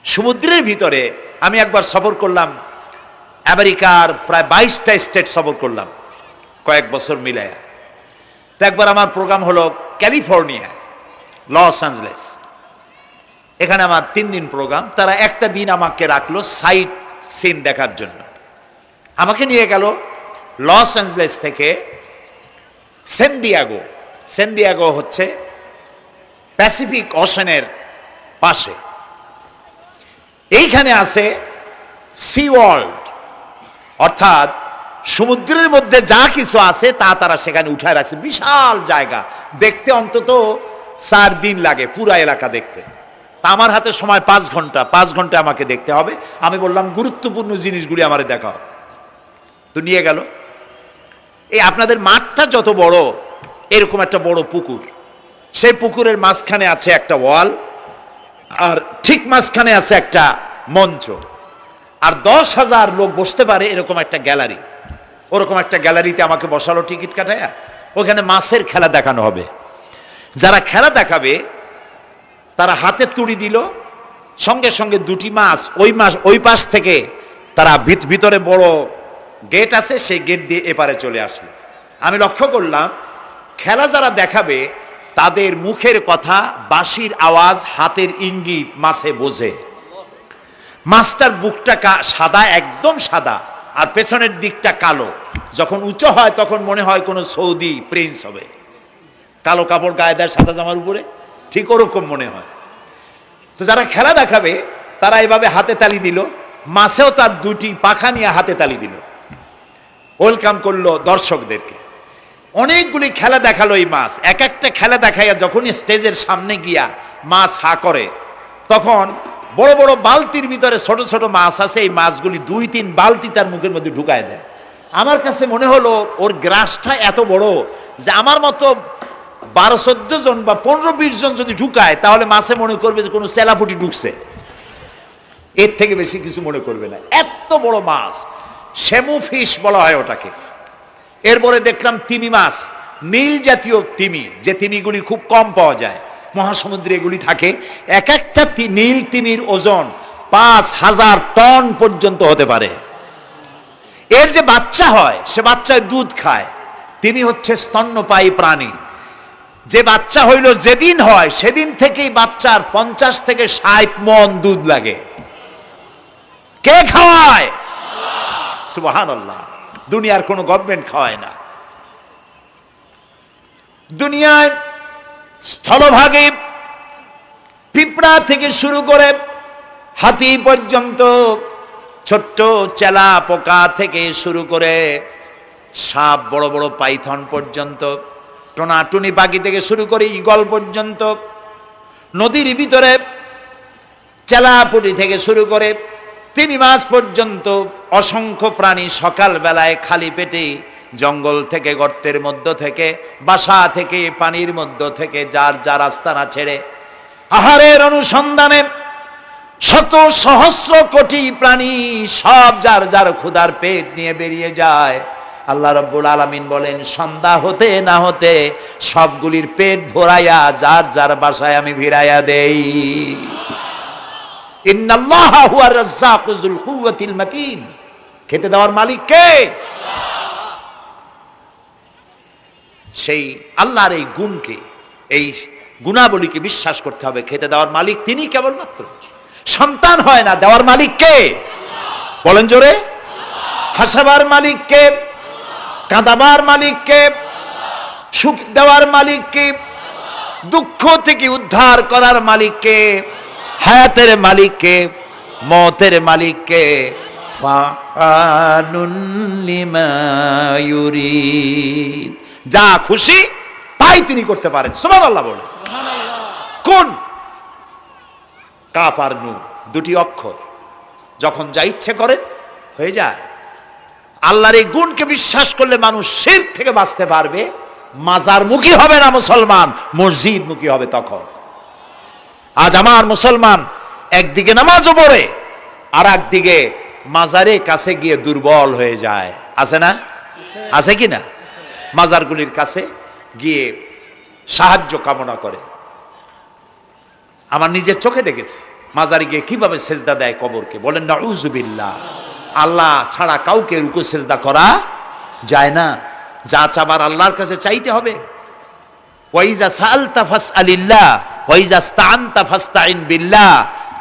সমুদ্রের ভিতরে আমি একবার সফর করলাম, আমেরিকার প্রায় 22টা স্টেট সফর করলাম কয়েক বছর মিলায়া। তো একবার আমার প্রোগ্রাম হলো ক্যালিফোর্নিয়া, লস অ্যাঞ্জেলেস। এখানে আমার 3 দিন প্রোগ্রাম। তারা একটা দিন আমাকে রাখলো সাইট সিন দেখার জন্য। আমাকে নিয়ে গেল লস অ্যাঞ্জেলেস থেকে সান দিয়েগো। সান দিয়েগো হচ্ছে প্যাসিফিক ওশানের পাশে। এইখানে আছে সি ওয়ার্ল্ড, অর্থাৎ সমুদ্রের মধ্যে যা কিছু আছে তা তারা সেখানে উঠায় রাখছে। বিশাল জায়গা, দেখতে অন্তত 4 দিন লাগে পুরা এলাকা দেখতে। তা আমার হাতে সময় 5 ঘন্টা, 5 ঘন্টা আমাকে দেখতে হবে। আমি বললাম গুরুত্বপূর্ণ জিনিসগুলি আমারে দেখাও। তো নিয়ে গেল। এই আপনাদের মাঠটা যত বড়, এরকম একটা বড় পুকুর, সেই পুকুরের মাঝখানে আছে একটা ওয়াল, আর ঠিক মাঝখানে আছে একটা মঞ্চ, আর 10,000 লোক বসতে পারে এরকম একটা গ্যালারি। ওরকম একটা গ্যালারিতে আমাকে বসালো টিকিট কাটায়া। ওখানে মাছের খেলা দেখানো হবে। যারা খেলা দেখাবে তারা হাতে তুড়ি দিল, সঙ্গে সঙ্গে 2টি মাছ ওই পাশ থেকে তারা ভিতরে বড় গেট আছে, সেই গেট দিয়ে এপারে চলে আসলো। আমি লক্ষ্য করলাম খেলা যারা দেখাবে তাদের মুখের কথা, বাঁশির আওয়াজ, হাতের ইঙ্গিত মাছে বোঝে। মাছটার বুকটা সাদা, একদম সাদা, আর পেছনের দিকটা কালো। যখন উঁচু হয় তখন মনে হয় কোনো সৌদি প্রিন্স হবে। কালো কাপড় গায়ে দেয় সাদা জামার উপরে, ঠিক ওরকম মনে হয়। তো যারা খেলা দেখাবে তারা এভাবে হাতে তালি দিল, মাছেও তার 2টি পাখা নিয়ে হাতে তালি দিল, ওয়েলকাম করলো দর্শকদেরকে। অনেকগুলি খেলা দেখালো এই মাছ। এক একটা খেলা দেখাইয়া যখন স্টেজের সামনে গিয়া মাছ হা করে, তখন বড় বড় বালতির ভিতরে ছোট ছোট মাছ আছে, এই মাছগুলি 2-3 বালতি তার মুখের মধ্যে ঢুকায় দেয়। আমার কাছে মনে হলো ওর গ্রাসটা এত বড় যে আমার মতো 12-14 জন বা 15-20 জন যদি ঢুকায় তাহলে মাছে মনে করবে যে কোনো চেলাপুটি ঢুকছে, এর থেকে বেশি কিছু মনে করবে না। এত বড় মাছ, শ্যামু ফিশ বলা হয় ওটাকে। এরপরে দেখলাম তিমি মাছ, নীল জাতীয় তিমি, যে তিমিগুলি খুব কম পাওয়া যায় মহাসমুদ্রে, এগুলি থাকে। এক একটা নীল তিমির ওজন 5,000 টন পর্যন্ত হতে পারে। এর যে বাচ্চা হয় সে বাচ্চায় দুধ খায়। তিমি হচ্ছে স্তন্যপায়ী প্রাণী। যে বাচ্চা হইল যেদিন হয় সেদিন থেকেই বাচ্চার 50 থেকে 60 মণ দুধ লাগে। কে খাওয়ায়? সুবহানাল্লাহ। দুনিয়ার কোনো গভর্নমেন্ট খাওয়ায় না। দুনিয়ায় স্থলভাগে পিঁপড়া থেকে শুরু করে হাতি পর্যন্ত, ছোট্ট চেলা পোকা থেকে শুরু করে সাপ, বড় বড় পাইথন পর্যন্ত, টোনাটুনি পাখি থেকে শুরু করে ঈগল পর্যন্ত, নদীর ভিতরে চেলাপুটি থেকে শুরু করে তিমি মাছ পর্যন্ত অসংখ্য প্রাণী সকাল বেলায় খালি পেটে জঙ্গল থেকে, গর্তের মধ্য থেকে, বাসা থেকে, পানির মধ্য থেকে যার যার আস্তানা ছেড়ে আহারের অনুসন্ধানে শত সহস্র কোটি প্রাণী সব যার যার ক্ষুধার পেট নিয়ে বেরিয়ে যায়। আল্লাহ রাব্বুল আলামিন বলেন, সন্ধ্যা হতে না হতে সবগুলির পেট ভরাইয়া যার যার বাসায় আমি ভিড়াইয়া দেই। ইন্নাল্লাহা হুয়ার রাজ্জাকু যুল কুওয়াতিল মাতিন। খেতে দেওয়ার মালিক কে? সেই আল্লাহর এই গুণকে, এই গুণাবলীকে বিশ্বাস করতে হবে। খেতে দেওয়ার মালিক তিনি কেবলমাত্র। সন্তান হয় না, দেওয়ার মালিক কে? বলেন জোরে। হাসাবার মালিক কে? কাঁদাবার মালিক কে? সুখ দেওয়ার মালিক কে? দুঃখ থেকে উদ্ধার করার মালিক কে? হায়াতের মালিক কে? মওতের মালিক কে? ফাআলুন লিমা ইউরিদ। যা খুশি তাই তিনি করতে পারেন। সুবহানাল্লাহ বলে। কোন? কাফ আর নুন, 2টি অক্ষর। যখন যা ইচ্ছে করেন হয়ে যায়। আল্লাহর এই গুণকে বিশ্বাস করলে মানুষ শিরক থেকে বাঁচতে পারবে। মাজার মুখী হবে না মুসলমান, মসজিদ মুখী হবে তখন। আজ আমার মুসলমান একদিকে নামাজও পড়ে আর একদিকে মাজারে কাছে গিয়ে দুর্বল হয়ে যায়। আছে না? আছে কি না? মাজারগুলির কাছে গিয়ে সাহায্য কামনা করে। আমার নিজের চোখে দেখেছি। মাজারে গিয়ে কিভাবে সেজদা দেয় কবরকে, বলেন নাউযুবিল্লাহ। আল্লাহ ছাড়া কাউকে রুকু সেজদা করা যায় না। যা চাবার আল্লাহর কাছে চাইতে হবে। ওয়াইজা সাআলতা ফাসআলিল্লাহ ওয়াইজা ইসতাআনতা ফাসতাইন বিল্লাহ।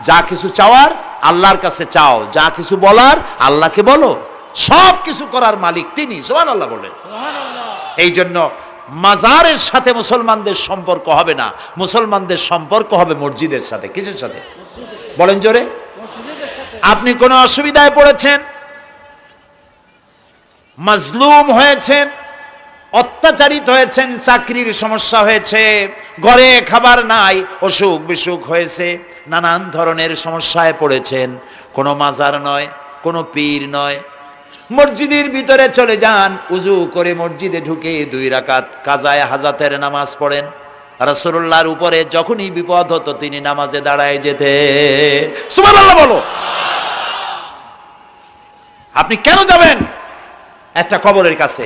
যা কিছু চাওয়ার আল্লাহর কাছে চাও, যা কিছু বলার আল্লাহকে বলো। সব কিছু করার মালিক তিনি, সুবহানাল্লাহ বলেন। এই জন্য মাজারের সাথে মুসলমানদের সম্পর্ক হবে না, মুসলমানদের সম্পর্ক হবে মসজিদের সাথে। কিসের সাথে বলেন জোরে? আপনি কোনো অসুবিধায় পড়েছেন, মাজলুম হয়েছেন, অত্যাচারিত হয়েছেন, চাকরির সমস্যা হয়েছে, ঘরে খাবার নাই, অসুখ বিসুখ হয়েছে, নানান ধরনের সমস্যায় পড়েছেন, কোনো মাজার নয়, কোনো পীর নয়, মসজিদের ভিতরে চলে যান, উজু করে মসজিদে ঢুকে 2 রাকাত কাজায়ে হাজাতের নামাজ পড়েন। রাসূলুল্লাহর উপরে যখনই বিপদ হতো তিনি নামাজে দাঁড়ায় যেতেন। সুবহানাল্লাহ বলো। আপনি কেন যাবেন একটা কবরের কাছে?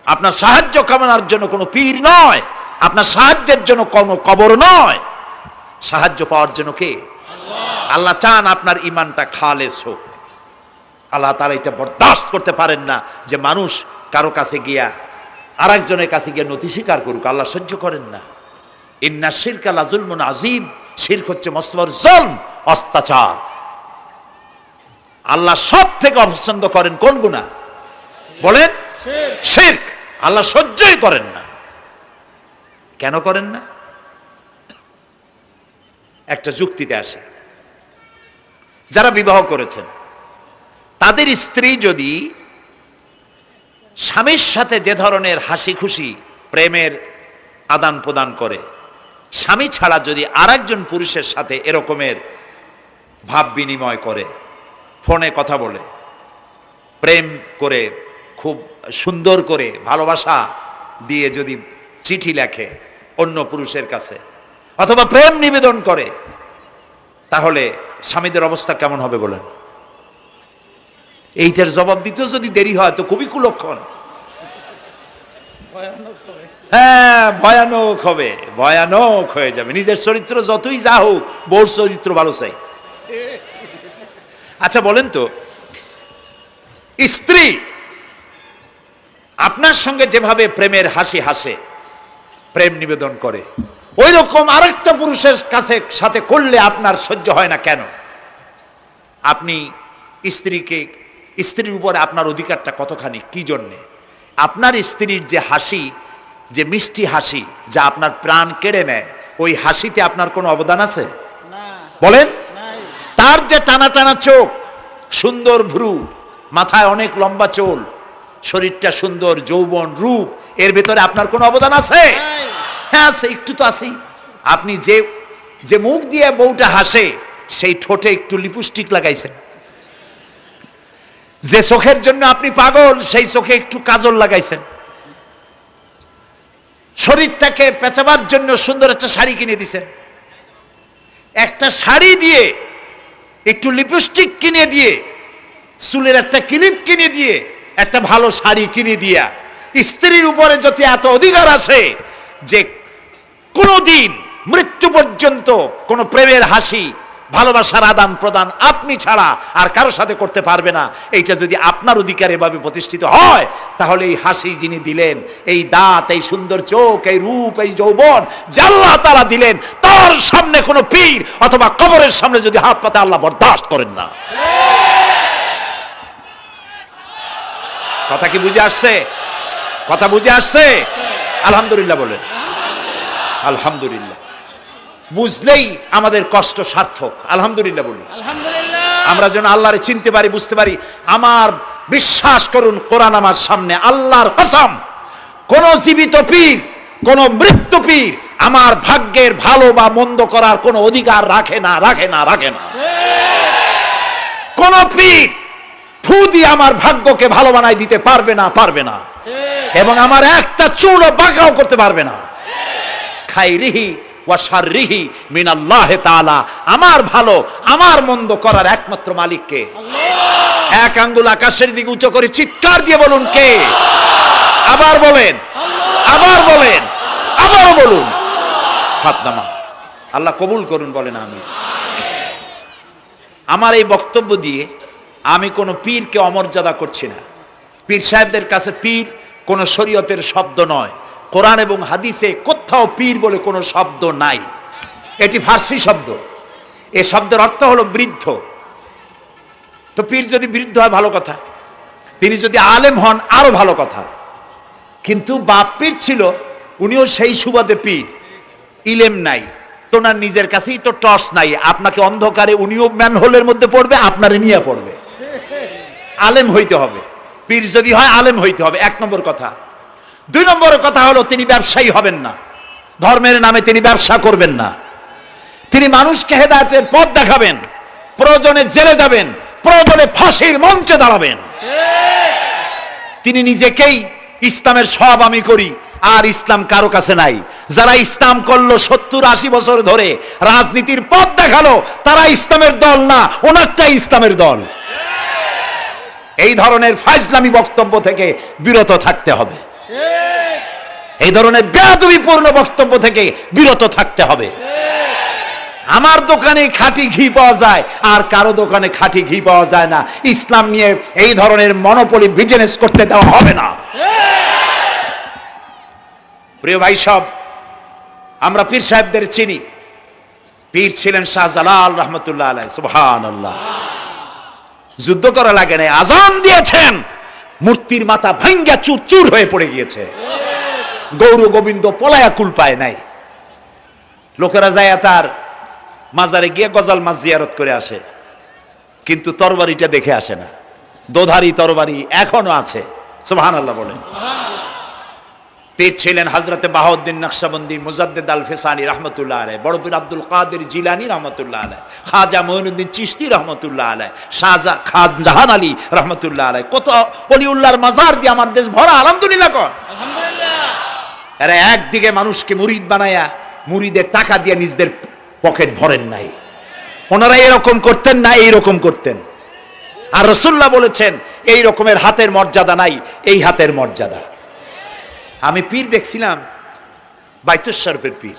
আপনার সাহায্য কামনার জন্য কোনো পীর নয়, আপনার সাহায্যের জন্য কোনো কবর নয়, সাহায্য পাওয়ার জন্য কে? আল্লাহ চান আপনার ঈমানটা খালেস হোক। আল্লাহ তাআলা এটা বরদাস্ত করতে পারেন না যে মানুষ কারো কাছে গিয়া আরেকজনের কাছে গিয়ে নথি স্বীকার করুক। আল্লাহ সহ্য করেন না। ইন্না শিরকা লাযুলমুন আযীম। শিরক হচ্ছে মস্ত বড় জুলম, অত্যাচার। আল্লাহ সব থেকে অপছন্দ করেন কোন গুনাহ বলেন? শিরক। আল্লাহ সহ্যই করেন না। কেন করেন না? একটা যুক্তিতে আসে। যারা বিবাহ করেছেন তাদের স্ত্রী যদি স্বামীর সাথে যে ধরনের হাসি খুশি প্রেমের আদান প্রদান করে, স্বামী ছাড়া যদি আরেকজন পুরুষের সাথে এরকমের ভাব বিনিময় করে, ফোনে কথা বলে, প্রেম করে, খুব সুন্দর করে ভালোবাসা দিয়ে যদি চিঠি লেখে অন্য পুরুষের কাছে অথবা প্রেম নিবেদন করে, তাহলে স্বামীদের অবস্থা কেমন হবে বলেন? এইটার জবাব দিতে যদি দেরি হয় তো খুবই কুলক্ষণ। হ্যাঁ, ভয়ানক হবে, ভয়ানক হয়ে যাবে। নিজের চরিত্র যতই যা হোক, বউর চরিত্র ভালো চাই। আচ্ছা বলেন তো, স্ত্রী আপনার সঙ্গে যেভাবে প্রেমের হাসি হাসে, প্রেম নিবেদন করে, ওই রকম আরেকটা পুরুষের কাছে সাথে করলে আপনার সহ্য হয় না কেন? আপনি স্ত্রীর উপরে আপনার অধিকারটা কতখানি, কি জন্যে? আপনার স্ত্রীর যে হাসি, যে মিষ্টি হাসি, যা আপনার প্রাণ কেড়ে নেয়, ওই হাসিতে আপনার কোনো অবদান আছে বলেন? তার যে টানা টানা চোখ, সুন্দর ভ্রু, মাথায় অনেক লম্বা চুল, শরীরটা সুন্দর, যৌবন, রূপ, এর ভেতরে আপনার কোনো অবদান আছে? হ্যাঁ আছে, একটু তো আছেই। আপনি যে মুখ দিয়ে বউটা হাসে, সেই ঠোঁটে একটু লিপস্টিক লাগাইছেন। যে চোখের জন্য আপনি পাগল, সেই চোখে একটু কাজল লাগাইছেন। শরীরটাকে পেঁচাবার জন্য সুন্দর একটা শাড়ি কিনে দিছেন। একটা শাড়ি দিয়ে, একটু লিপস্টিক কিনে দিয়ে, চুলের একটা ক্লিপ কিনে দিয়ে, একটা ভালো শাড়ি কিনে দিয়া স্ত্রীর উপরে যদি এত অধিকার আছে যে কোনদিন মৃত্যু পর্যন্ত কোন প্রেমের হাসি, ভালোবাসার আদান প্রদান আপনি ছাড়া আর কারো সাথে করতে পারবে না, এইটা যদি আপনার অধিকার এভাবে প্রতিষ্ঠিত হয়, তাহলে এই হাসি যিনি দিলেন, এই দাঁত, এই সুন্দর চোখ, এই রূপ, এই যৌবন যা আল্লাহ তাআলা দিলেন, তার সামনে কোনো পীর অথবা কবরের সামনে যদি হাত পাতে আল্লাহ বরদাস্ত করেন না। কথা কি বুঝে আসছে? কথা বুঝে আসছে? আলহামদুলিল্লাহ বলেন। আলহামদুলিল্লাহ। বুঝলেই আমাদের কষ্ট সার্থক। আলহামদুলিল্লাহ বলি। আমরা যেন আল্লাহরে চিনতে পারি, বুঝতে পারি। আমার বিশ্বাস করুন, কোরআন আমার সামনে, আল্লাহর কসম, কোন জীবিত পীর, কোন মৃত্যু পীর আমার ভাগ্যের ভালো বা মন্দ করার কোন অধিকার রাখে না, রাখে না, রাখে না। কোন পীর ফু দিয়ে আমার ভাগ্যকে ভালো বানাই দিতে পারবে না, পারবে না, এবং আমার একটা চুলও বাঁকাও করতে পারবে না। খাইরিহি ওয়া শাররিহি মিনাল্লাহ তাআলা। আমার ভালো, আমার মন্দ করার একমাত্র মালিক কে? আল্লাহ। এক আঙ্গুল আকাশের দিকে উঁচু করে চিৎকার দিয়ে বলুন, কে? আবার বলেন, আবার বলেন, আবারও বলুন। হাত নামান। আল্লাহ কবুল করুন, বলেন আমিন। আমার এই বক্তব্য দিয়ে আমি কোনো পীরকে অমর্যাদা করছি না। পীর সাহেবদের কাছে পীর কোনো শরীয়তের শব্দ নয়। কোরআন এবং হাদিসে কোথাও পীর বলে কোনো শব্দ নাই। এটি ফার্সি শব্দ। এ শব্দের অর্থ হলো বৃদ্ধ। তো পীর যদি বৃদ্ধ হয় ভালো কথা, তিনি যদি আলেম হন আরো ভালো কথা। কিন্তু বাপ পীর ছিল, উনিও সেই সুবাদে পীর। ইলেম নাই, তোনার নিজের কাছেই তো টর্চ নাই। আপনাকে অন্ধকারে উনিও ম্যানহোলের মধ্যে পড়বে, আপনারে নিয়ে পড়বে। আলেম হইতে হবে, পীর যদি হয় আলেম হইতে হবে, 1 নম্বর কথা। 2 নম্বর কথা হলো তিনি ব্যবসায়ী হবেন না। ধর্মের নামে তিনি ব্যবসা করবেন না। তিনি মানুষকে হেদায়েতের পথ দেখাবেন, প্রয়োজনে জেলে যাবেন, প্রয়োজনে ফাঁসির মঞ্চে দাঁড়াবেন। তিনি নিজেকেই ইসলামের সব আমি করি, আর ইসলাম কারো কাছে নাই। যারা ইসলাম করলো 70-80 বছর ধরে, রাজনীতির পথ দেখালো, তারা ইসলামের দল না, ওনারটাই ইসলামের দল। এই ধরনের ফাজলামি বক্তব্য থেকে বিরত থাকতে হবে। এই ধরনের বেয়াদবিপূর্ণ বক্তব্য থেকে বিরত থাকতে হবে। আমার দোকানে খাঁটি ঘি পাওয়া যায়, আর কারো দোকানে খাঁটি ঘি পাওয়া যায় না। ইসলাম নিয়ে এই ধরনের মনোপলি বিজনেস করতে দেওয়া হবে না। প্রিয় ভাই সব, আমরা পীর সাহেবদের চিনি। পীর ছিলেন শাহজালাল রহমতুল্লাহ আলাইহি। সুবহানাল্লাহ। যুদ্ধ করা লাগে না, আজান দিয়েছেন, মূর্তির মাথা ভাঙ্গা চুর চুর হয়ে পড়ে গিয়েছে। গৌর গোবিন্দ পলায়া কুল পায় নাই। লোকেরা যায় তার মাজারে গিয়ে গজাল মাছ জিয়ারত করে আসে, কিন্তু তরবারিটা দেখে আসে না। দোধারি তরবারি এখনো আছে। সুবহানাল্লাহ বলেন। পীর ছিলেন হযরতে বাহাউদ্দিন নকশবন্দি, মুজাদ্দিদ আল ফিসানি রহমতুল্লাহ আলাইহি, বড় পীর আব্দুল কাদের জিলানী রহমতুল্লাহ আলাইহি, খাজা মঈনুদ্দিন চিশতি রহমতুল্লাহ আলাইহি, শাহজাহান আলী রহমতুল্লাহ আলাইহি। কত ওলিউল্লাহর মাজার দিয়ে আমার দেশ ভরা। আলহামদুলিল্লাহ কর। আলহামদুলিল্লাহ। এরা একদিকে মানুষকে মুরিদ বানায়া মুরিদের টাকা দিয়ে নিজেদের পকেট ভরেন নাই। ওনারা এরকম করতেন না, এইরকম করতেন। আর রাসূলুল্লাহ বলেছেন এই রকমের হাতের মর্যাদা নাই, এই হাতের মর্যাদা। আমি পীর দেখছিলাম, বাইতুল শরীফের পীর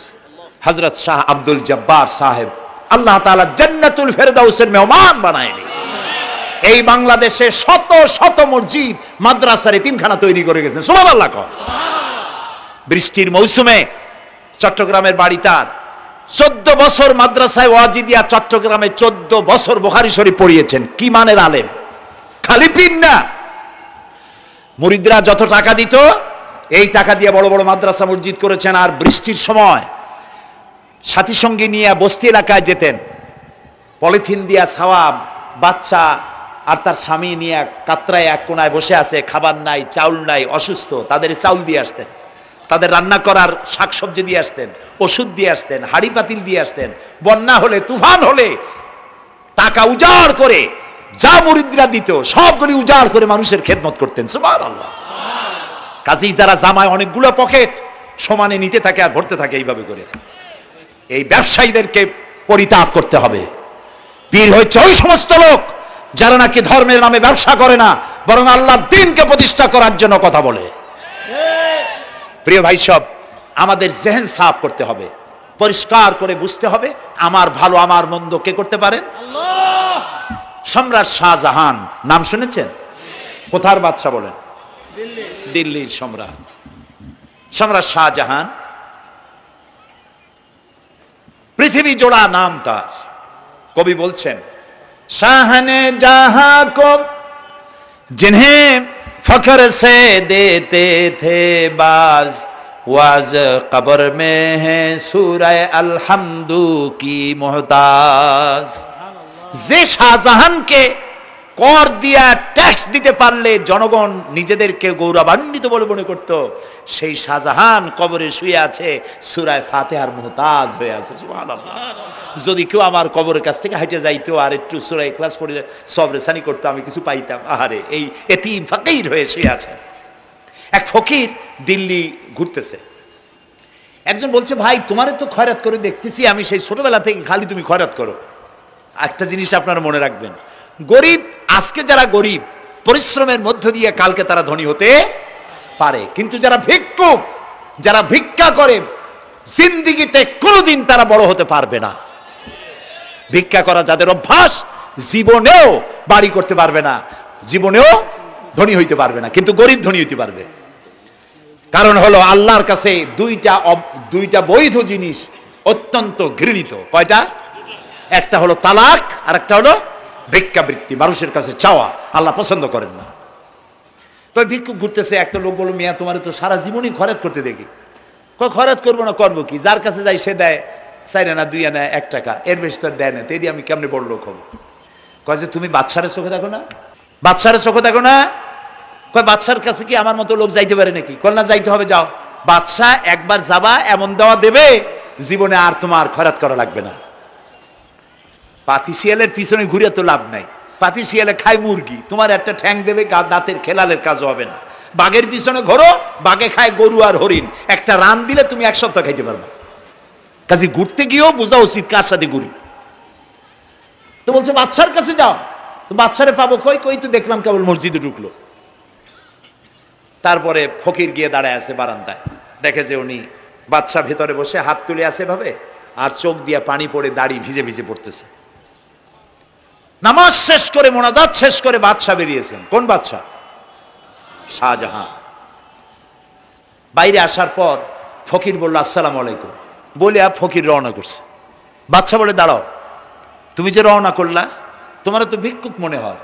হযরত শাহ আব্দুল জব্বার সাহেব, আল্লাহ তাআলা জান্নাতুল ফেরদাউসের মেহমান বানায়নি। এই বাংলাদেশে শত শত মসজিদ মাদ্রাসার এতিমখানা তৈরি করে গেছেন। সুবহানাল্লাহ। বৃষ্টির মৌসুমে চট্টগ্রামের বাড়ি তার, 14 বছর মাদ্রাসায় ওয়াজিদিয়া চট্টগ্রামে 14 বছর বুখারী শরীফ পড়িয়েছেন। কি মানের আলেম, খালি পীর না। মুরিদরা যত টাকা দিত, এই টাকা দিয়ে বড় বড় মাদ্রাসা মসজিদ করেছেন। আর বৃষ্টির সময় সাথী সঙ্গী নিয়ে বস্তি এলাকায় যেতেন, পলিথিন দিয়া ছাওয়া, বাচ্চা আর তার স্বামী নিয়ে কাতরায় এক কোনায় বসে আছে, খাবার নাই, চাউল নাই, অসুস্থ। তাদের চাউল দিয়ে আসতেন, তাদের রান্না করার শাকসবজি দিয়ে আসতেন, ওষুধ দিয়ে আসতেন, হাড়ি পাতিল দিয়ে আসতেন। বন্যা হলে, তুফান হলে টাকা উজাড় করে যা মুরিদরা দিত সবগুলি উজাড় করে মানুষের খেদমত করতেন। সুবহানাল্লাহ। কাজেই যারা জামায় অনেকগুলো পকেট সমানে নিতে থাকে আর ভরতে থাকে এইভাবে করে, এই ব্যবসায়ীদেরকে পরিত্যাগ করতে হবে। পীর হচ্ছে ওই সমস্ত লোক যারা নাকি ধর্মের নামে ব্যবসা করে না, বরং আল্লাহর দ্বীনকে প্রতিষ্ঠা করার জন্য কথা বলে। প্রিয় ভাই সব, আমাদের জেহেন সাফ করতে হবে, পরিষ্কার করে বুঝতে হবে আমার ভালো আমার মন্দ কে করতে পারেন? আল্লাহ। সম্রাট শাহজাহান নাম শুনেছেন? কোথার বাদশা বলেন? দিল্লির সম্রাট। সম্রাট শাহজাহান, পৃথিবী জোড়া নাম তার। কবি বলছেন, শাহনে জাহাं को जिन्हें फख्र से देते थे बाज, वाज कब्र में है सूरह अलहम्दु की मोहताज। যে শাহজাহানকে কর দিয়া ট্যাক্স দিতে পারলে জনগণ নিজেদেরকে গৌরবান্বিত বলে মনে করত, সেই শাহজাহান কবরে শুয়ে আছে, সূরা ফাতিহার মুহতাজ হয়ে আছে। সুবহানাল্লাহ। যদি কেউ আমার কবরের কাছ থেকে হেঁটে যাইতো আর একটু সূরা ইখলাস পড়ে সবরে সানি করতো, আমি কিছু পাইতাম। আহারে, এই এতিম ফকির হয়ে শুয়ে আছে। এক ফকির দিল্লি ঘুরতেছে। একজন বলছে, ভাই তোমারে তো খয়রাত করে দেখতেছি আমি সেই ছোটবেলা থেকে, খালি তুমি খয়রাত করো। একটা জিনিস আপনারা মনে রাখবেন, গরিব, আজকে যারা গরিব পরিশ্রমের মধ্য দিয়ে কালকে তারা ধনী হতে পারে, কিন্তু যারা ভিক্ষুক, যারা ভিক্ষা করে, জিন্দেগিতে কোনোদিন তারা বড় হতে পারবে না। ভিক্ষা করা যাদের অভ্যাস, জীবনেও বাড়ি করতে পারবে না, জীবনেও ধনী হইতে পারবে না, কিন্তু গরিব ধনী হইতে পারবে। কারণ হলো আল্লাহর কাছে দুইটা বৈধ জিনিস অত্যন্ত ঘৃণিত। কয়টা? একটা হলো তালাক, আর একটা হলো ভিক্ষাবৃত্তি, মানুষের কাছে চাওয়া। আল্লাহ পছন্দ করেন না। তো ভিক্ষুক ঘুরতেছে, একটা লোক বলল, মিয়া তোমার তো সারা জীবনই খরচ করতে দেখি। খরচ করবো না, করবো কি? যার কাছে যাই সে দেয় 4 আনা 2 আনা 1 টাকা, এর বেশি তো দেয় না। তেদি আমি কেমনে বড় লোক হবো? কয় যে তুমি বাদশারে চোখে দেখো না, বাদশারে চোখে দেখো না। কয় বাদশার কাছে কি আমার মতো লোক যাইতে পারে নাকি? কল না, যাইতে হবে, যাও। বাদশা একবার যাবা, এমন দেওয়া দেবে জীবনে আর তোমার খরচ করা লাগবে না। পাতি শিয়ালের পিছনে ঘুরে তো লাভ নাই। পাতি শিয়ালে খায় মুরগি, তোমার একটা ঠ্যাং দেবে, দাঁতের খেলালের কাজ হবে না। বাঘের পিছনে ঘোরো, বাঘে খায় গরু আর হরিণ, একটা রান দিলে তুমি 1 সপ্তাহ খাইতে পারবা। কাজে ঘুরতে গিয়েও বোঝা উচিত কার সাথে ঘুরি। তো বলছে বাদশার কাছে যাও। তো বাদশারে পাবো কই? কই তো দেখলাম কেবল মসজিদে ঢুকলো। তারপরে ফকির গিয়ে দাঁড়ায় আছে বারান্দায়, দেখে যে উনি বাদশা ভেতরে বসে হাত তুলে আছে ভাবে, আর চোখ দিয়ে পানি পড়ে দাড়ি ভিজে ভিজে পড়তেছে। নামাজ শেষ করে, মোনাজাত শেষ করে বাদশা বেরিয়েছেন। কোন বাদশা? শাহজাহান। বাইরে আসার পর ফকির বলল আসসালামু আলাইকুম, বলে ফকির রওনা করছে। বাদশা বলে দাঁড়াও, তুমি যে রওনা করলা, তোমার তো ভিক্ষুক মনে হয়,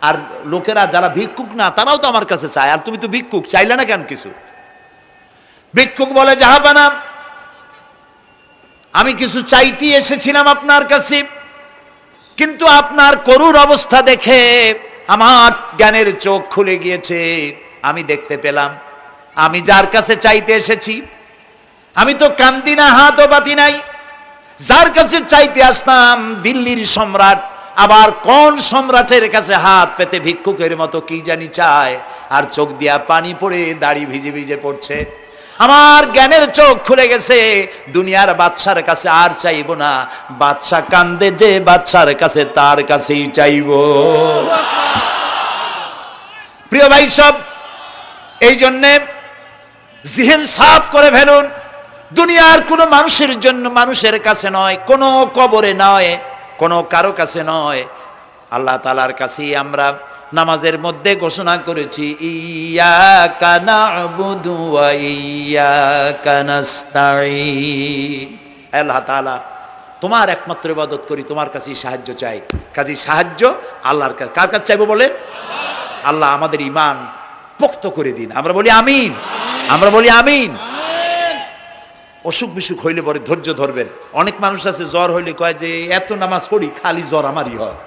আর লোকেরা যারা ভিক্ষুক না তারাও তো আমার কাছে চায়, আর তুমি তো ভিক্ষুক, চাইলে না কেন কিছু? ভিক্ষুক বলে জাহাপানা, আমি কিছু চাইতে এসেছিলাম আপনার কাছে, কিন্তু আপনার করুণ অবস্থা দেখে আমার জ্ঞানের চোখ খুলে গিয়েছে। আমি দেখতে পেলাম আমি যার কাছে চাইতে এসেছি, আমি তো কান্দি না, হাতও বাতি নাই। যার কাছে চাইতে আসতাম দিল্লির সম্রাট, আবার কোন সম্রাটের কাছে হাত পেতে ভিক্ষুকের মতো কি জানি চায়, আর চোখ দিয়া পানি পড়ে দাড়ি ভিজে ভিজে পড়ছে। আমার জ্ঞানের চোখ খুলে গেছে, দুনিয়ার বাদশার কাছে আর চাইবো না। বাদশা কান্দে যে বাদশার কাছে, তার কাছেই চাইব। প্রিয় ভাই সব, এই জন্যে জিহন সাফ করে ফেলুন। দুনিয়ার কোনো মানুষের জন্য, মানুষের কাছে নয়, কোনো কবরে নয়, কোনো কারো কাছে নয়, আল্লাহ তাআলার কাছেই আমরা নামাজের মধ্যে ঘোষণা করেছি, ইয়াকা না'বুদু ওয়া ইয়াকা নাস্তাঈন। আল্লাহ তাআলা, তোমার একমাত্র ইবাদত করি, তোমার কাছেই সাহায্য চাই। কাজী সাহায্য আল্লাহর কাছে। কার কাছে চাইবো বলে? আল্লাহ আমাদের ঈমান পোক্ত করে দিন। আমরা বলি আমিন, আমরা বলি আমিন। অসুখ বিসুখ হইলে পরে ধৈর্য ধরবেন। অনেক মানুষ আছে জ্বর হইলে কয় যে এত নামাজ পড়ি, খালি জ্বর আমারই হয়,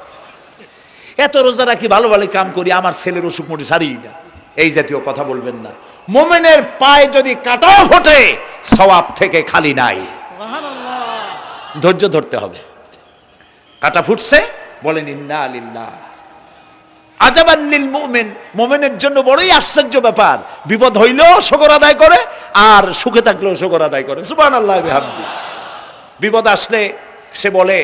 এত রোজা রাখি, ভালো ভালো কাম করি, আমার ছেলের অসুখ মোটে সারিই না। এই জাতীয় কথা বলবেন না। মোমেনের পায়ে যদি কাঁটাও ফোটে, সওয়াব থেকে খালি নাই। ধৈর্য ধরতে হবে। কাঁটা ফুটছে, বলেন ইন্না লিল্লাহ। আজাবান লিল মুমিন, মুমিনের জন্য বড়ই আশ্চর্য ব্যাপার, বিপদ হইলেও শুকর আদায় করে, আর সুখে থাকলেও শুকর আদায় করে। সুবহানাল্লাহ ওয়া বিহামদি। বিপদ আসলে সে বলে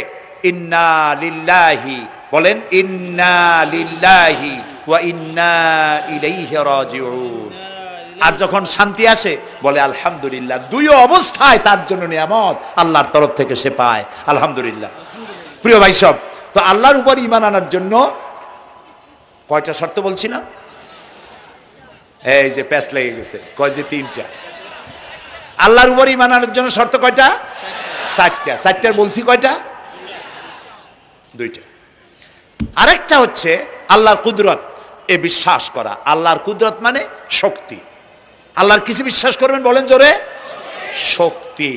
ইন্না লিল্লাহি, বলেন ইন্না লিল্লাহি ওয়া ইন্না ইলাইহি রাজিউন। আর যখন শান্তি আসে বলে আলহামদুলিল্লাহ। দুই অবস্থায় তার জন্য নিয়ামত আল্লাহর তরফ থেকে সে পায়, আলহামদুলিল্লাহ। প্রিয় ভাই সব, তো আল্লাহর উপর ঈমান আনার জন্য কয়টা শর্ত বলছিলাম? এই যে প্যাচ লেগে গেছে, কয় যে 3টা। আল্লাহর উপর ঈমান আনার জন্য শর্ত কয়টা? 4টা। 4টার বলছি কয়টা? 2টা। আরেকটা হচ্ছে আল্লাহর কুদরত, এ বিশ্বাস করা। আল্লাহর কুদরত মানে শক্তি। আল্লাহর কিছু বিশ্বাস করবেন, বলেন জোরে? শক্তি।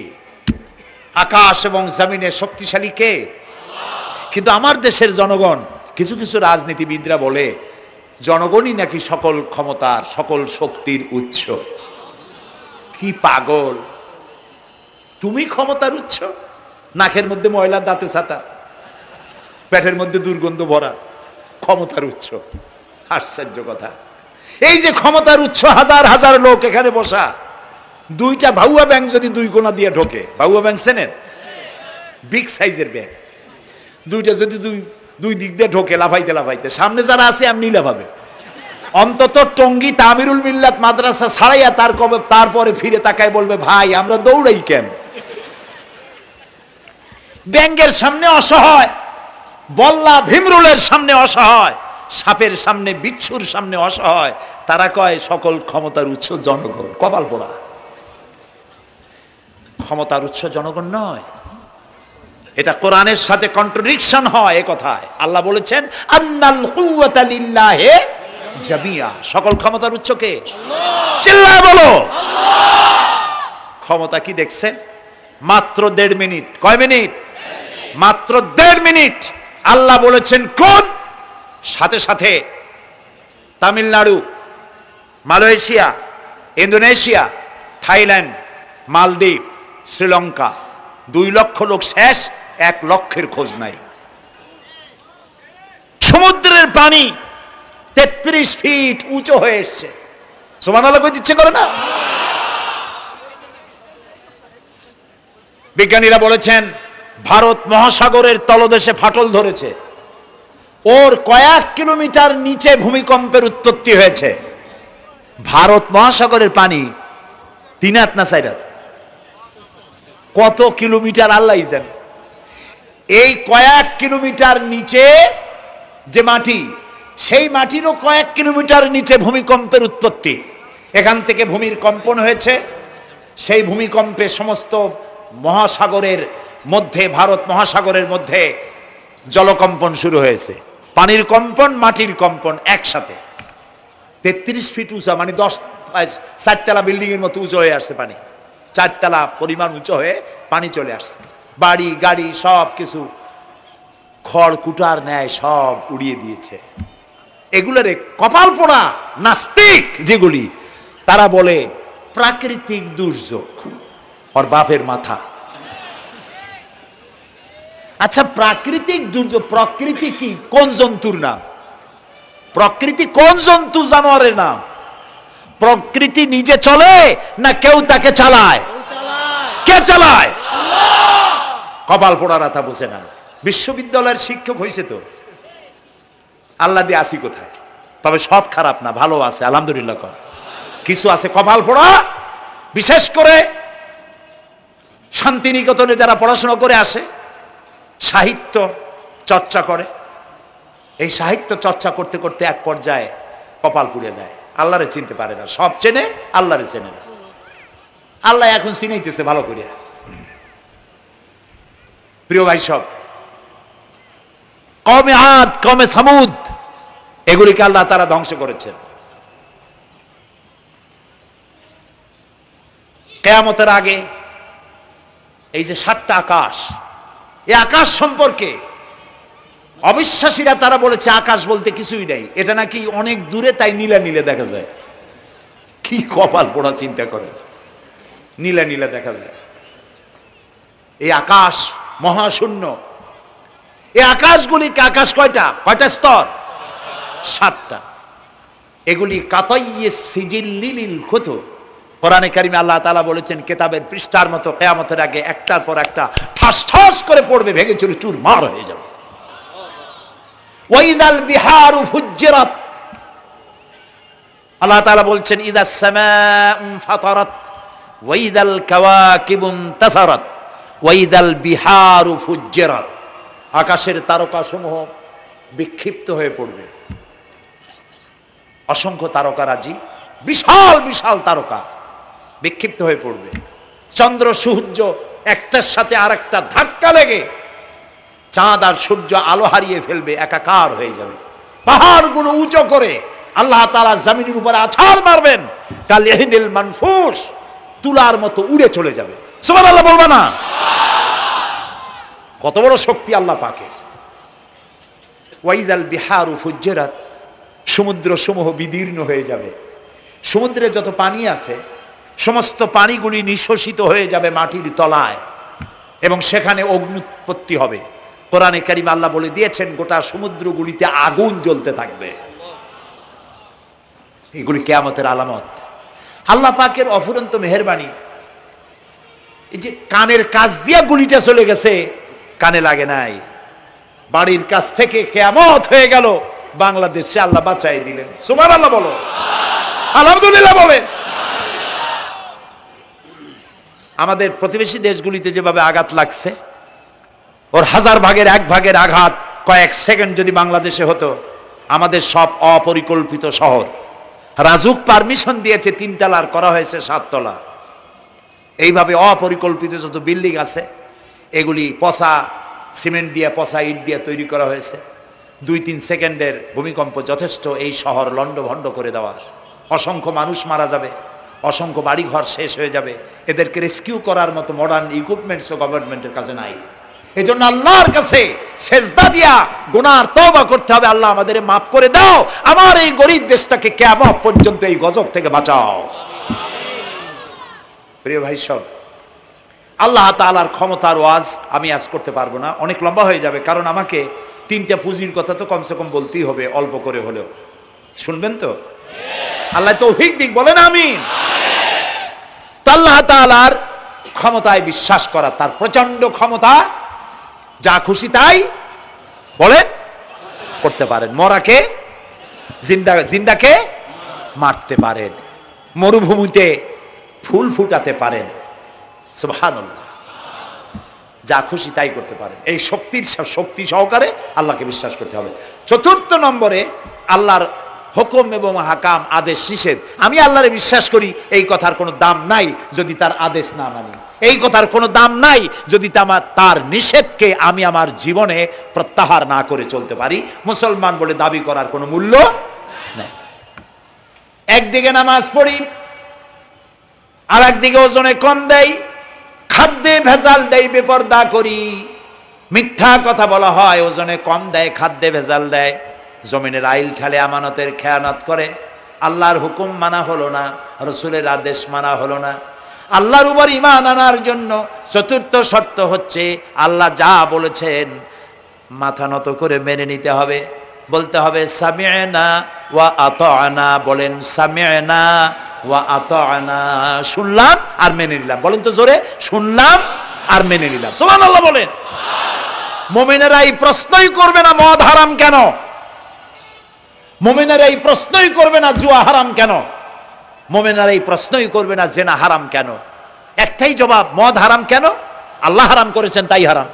আকাশ এবং জমিনে শক্তিশালী কে? কিন্তু আমার দেশের জনগণ, কিছু কিছু রাজনীতিবিদরা বলে জনগণই নাকি সকল ক্ষমতার, সকল শক্তির উৎস। কি পাগল! তুমি ক্ষমতার উৎস? নাকের মধ্যে ময়লা, দাঁতে ছাতা, পেটের মধ্যে দুর্গন্ধ ভরা, ক্ষমতার উৎস? আশ্চর্য কথা। এই যে ক্ষমতার উৎস, হাজার হাজার লোক এখানে বসা, 2টা ভাউয়া ব্যাংক যদি 2 কোণা দিয়ে ঢোকে, ভাউয়া ব্যাংক চেনেন? বিগ সাইজের ব্যাংক, 2টা যদি দুই দিক দিয়ে ঢোকে লাফাইতে লাফাইতে, সামনে যারা আছে এমনি লাফাবে। অন্তত টঙ্গী তামিরুল মিল্লাত মাদ্রাসা ছাড়াইয়া তারপরে ফিরে তাকায় বলবে, ভাই আমরা দৌড়াই কেন? ব্যাংকের সামনে অসহায় বল্লা ভীমরুলের সামনে অসহায়, সাপের সামনে বিচ্ছুর সামনে অসহায়, তারা কয় সকল ক্ষমতার উৎস জনগণ। কপাল পোড়া। ক্ষমতার উৎস জনগণ নয়, এটা কোরআনের সাথে কন্ট্রাডিকশন হয়। এ কথায় আল্লাহ বলেছেন আন্নাল কুওয়াতা লিল্লাহি জামিয়া, সকল ক্ষমতার উৎস কে? চিল্লায় বলো ক্ষমতা কি দেখছেন? মাত্র 1.5 মিনিট। কয় মিনিট? মাত্র 1.5 মিনিট। আল্লাহ বলেছেন কোন? সাথে সাথে তামিলনাড়ু, মালয়েশিয়া, ইন্দোনেশিয়া, থাইল্যান্ড, মালদ্বীপ, শ্রীলঙ্কা 2 লক্ষ লোক শেষ, 1 লক্ষের খোঁজ নাই। সমুদ্রের পানি 33 ফিট উঁচু হয়ে এসছে। সুবহানাল্লাহ কই দিচ্ছে করে না? বিজ্ঞানীরা বলেছেন ভারত মহাসাগরের তলদেশে ফাটল ধরেছে, ওর কয়েক কিলোমিটার নিচে ভূমিকম্পের উৎপত্তি হয়েছে। ভারত মহাসাগরের পানি 3 হাত না 4 হাত, কত কিলোমিটার আল্লাহই জানে। এই কয়েক কিলোমিটার নিচে যে মাটি, সেই মাটিরও কয়েক কিলোমিটার নিচে ভূমিকম্পের উৎপত্তি। এখান থেকে ভূমির কম্পন হয়েছে, সেই ভূমিকম্পে সমস্ত মহাসাগরের মধ্যে, ভারত মহাসাগরের মধ্যে জলকম্পন শুরু হয়েছে। পানির কম্পন, মাটির কম্পন একসাথে। 33 ফিট উঁচা, মানে 4 তলা বিল্ডিং এর মতো উঁচু হয়ে আসছে পানি। 4 তলা পরিমাণ উঁচু হয়ে পানি চলে আসছে। বাড়ি গাড়ি সব কিছু খড় কুটার ন্যায় সব উড়িয়ে দিয়েছে। এগুলোরে কপাল পোড়া নাস্তিক যেগুলি, তারা বলে প্রাকৃতিক দুর্যোগ। ওর বাপের মাথা। আচ্ছা, প্রাকৃতিক দুর্যোগ, প্রকৃতি কি? কোন জন্তুর নাম? প্রকৃতি কোন জন্তু জানোয়ারের নাম? প্রকৃতি নিজে চলে না কেউ তাকে চালায়? কে চালায়? কপাল পোড়ারা তা বোঝে না। বিশ্ববিদ্যালয়ের শিক্ষক হয়েছে তো, আল্লাহ দিয়ে আসি কোথায়? তবে সব খারাপ না, ভালো আছে আলহামদুলিল্লাহ। কিছু আছে কপাল পোড়া। বিশেষ করে শান্তিনিকেতনে যারা পড়াশোনা করে আসে, সাহিত্য চর্চা করে, এই সাহিত্য চর্চা করতে করতে এক পর্যায়ে কপাল পুড়ে যায়। আল্লাহরে চিনতে পারে না, সব চেনে আল্লাহরে চেনে না। আল্লাহ এখন চিনাইতেছে ভালো করে। প্রিয় ভাই, সব কওমে আদ, কওমে সামুদ, এগুলিকে আল্লাহ তারা ধ্বংস করেছেন। কিয়ামতের আগে এই যে 7টা আকাশ, এই আকাশ সম্পর্কে অবিশ্বাসীরা তারা বলেছে আকাশ বলতে কিছুই নাই, এটা নাকি অনেক দূরে, তাই নীলা নীলে দেখা যায়। কি কপাল পোড়া চিন্তা করেন, নীলা নীলা দেখা যায়। এই আকাশ মহাশূন্য। এই আকাশগুলিকে, আকাশ কয়টা? কয়টা স্তর? 7টা। এগুলি কাতাইয়ে সিজিল্লিল কুতুব। কোরআনে কারিমে আল্লাহ তাআলা বলেছেন কিতাবের পৃষ্ঠার মতো কিয়ামতের আগে একটার পর একটা ঠাস ঠাস করে পড়বে, ভেঙে চুরে চুরমার হয়ে যাবে। ওয়াইদাল বিহারু ফুজ্জিরাত, আল্লাহ তাআলা বলছেন ইদাস সামাউ ফাতারাত ওয়াইদাল কাওয়াকিবু ইনতাসারাত ওয়াইদাল বিহারু ফুজ্জিরাত। আকাশের তারকা সমূহ বিক্ষিপ্ত হয়ে পড়বে। অসংখ্য তারকারাজি, বিশাল বিশাল তারকা বিক্ষিপ্ত হয়ে পড়বে। চন্দ্র সূর্য একটার সাথে আরেকটা ধাক্কা লেগে চাঁদ আর সূর্য আলো হারিয়ে ফেলবে, একাকার হয়ে যাবে। পাহাড়গুলো উঁচু করে আল্লাহ তাআলা জমিনের উপরে আছাড় মারবেন, কাল ইহনিল মানফুস, তুলার মতো উড়ে চলে যাবে। সুবহানাল্লাহ বলবা না? কত বড় শক্তি আল্লাহ পাকের। ওয়াইদাল বিহারু ফুজ্জিরাত, সমুদ্র সমূহ বিদীর্ণ হয়ে যাবে। সমুদ্রে যত পানি আছে সমস্ত পানিগুলি নিঃশোষিত হয়ে যাবে মাটির তলায়, এবং সেখানে অগ্নুৎপত্তি হবে। কোরআনে কারিমে আল্লাহ বলে দিয়েছেন গোটা সমুদ্রগুলিতে আগুন জ্বলতে থাকবে। এগুলি কিয়ামতের আলামত। আল্লাহ পাকের অফুরন্ত মেহেরবানি। এই যে কানের কাছ দিয়া গুলিটা চলে গেছে, কানে লাগে নাই। বাড়ির কাছ থেকে কিয়ামত হয়ে গেল, বাংলাদেশে আল্লাহ বাঁচাই দিলেন। সুবহানাল্লাহ বলো, আলহামদুলিল্লাহ বলে। আমাদের প্রতিবেশী দেশগুলিতে যেভাবে আঘাত লাগছে, ওর 1000 ভাগের 1 ভাগের আঘাত কয়েক সেকেন্ড যদি বাংলাদেশে হতো, আমাদের সব অপরিকল্পিত শহর, রাজুক পারমিশন দিয়েছে 3 তলার, করা হয়েছে 7 তলা। এইভাবে অপরিকল্পিত যত বিল্ডিং আছে এগুলি পচা সিমেন্ট দিয়ে, পচা ইট দিয়ে তৈরি করা হয়েছে। 2-3 সেকেন্ডের ভূমিকম্প যথেষ্ট এই শহর লণ্ডভণ্ড করে দেওয়ার। অসংখ্য মানুষ মারা যাবে, অসংখ্য বাড়িঘর শেষ হয়ে যাবে। এদেরকে রেস্কিউ করার মতো মডার্ন ইকুইপমেন্টসও গভর্নমেন্টের কাছে নাই। এই জন্য আল্লাহর কাছে সেজদা দিয়া গুনার তওবা করতে হবে, আল্লাহ আমাদের মাফ করে দাও, আমার এই গরিব দেশটাকে কিয়ামত পর্যন্ত এই গজব থেকে বাঁচাও। প্রিয় ভাই সব, আল্লাহ তাআলার ক্ষমতার ওয়াজ আমি আজ করতে পারবো না, অনেক লম্বা হয়ে যাবে। কারণ আমাকে 3টা পুঁজির কথা তো কমসে কম বলতেই হবে, অল্প করে হলেও। শুনবেন তো? আল্লাহ তৌফিক দিক, বলেন আমিন। আল্লাহ তাআলার ক্ষমতায় বিশ্বাস করা, তার প্রচন্ড ক্ষমতা, যা খুশি তাই বলেন করতে পারেন। মরাকে জিন্দা, জিন্দাকে মারতে পারেন, মরুভূমিতে ফুল ফুটাতে পারেন। সুবহানাল্লাহ, যা খুশি তাই করতে পারেন। এই শক্তি সহকারে আল্লাহকে বিশ্বাস করতে হবে। 4 নম্বরে আল্লাহর হুকুম এবং হাকাম, আদেশ নিষেধ। আমি আল্লাহরে বিশ্বাস করি, এই কথার কোনো দাম নাই যদি তার আদেশ না মানি। এই কথার কোনো দাম নাই যদি তার নিষেধকে আমি আমার জীবনে প্রত্যাহার না করে চলতে পারি। মুসলমান বলে দাবি করার কোনো মূল্য নেই। একদিকে নামাজ পড়ি, আর একদিকে ওজনে কম দেয়, খাদ্যে ভেজাল দেয়, বেপরদা করি, মিথ্যা কথা বলা হয়, ওজনে কম দেয়, খাদ্যে ভেজাল দেয়, জমিনের আইল ঠালে আমানতের খেয়ানত করে, আল্লাহর হুকুম মানা হলো না, রসুলের আদেশ মানা হলো না। আল্লাহর উপর ঈমান আনার জন্য 4র্থ শর্ত হচ্ছে আল্লাহ যা বলেছেন মাথা নত করে মেনে নিতে হবে, বলতে হবে সামি'না ওয়া আতা'না। বলেন সামি'না ওয়া আতা'না, শুনলাম আর মেনে নিলাম। বলেন তো জোরে, শুনলাম আর মেনে নিলাম। সুবহানাল্লাহ বলেন। মুমিনেরা এই প্রশ্নই করবে না মদ হারাম কেন, মুমিনেরা এই প্রশ্নই করবে না জুয়া হারাম কেন, মুমিনেরা এই প্রশ্নই করবে না জেনা হারাম কেন। একটাই জবাব, মদ হারাম কেন? আল্লাহ হারাম করেছেন তাই হারাম।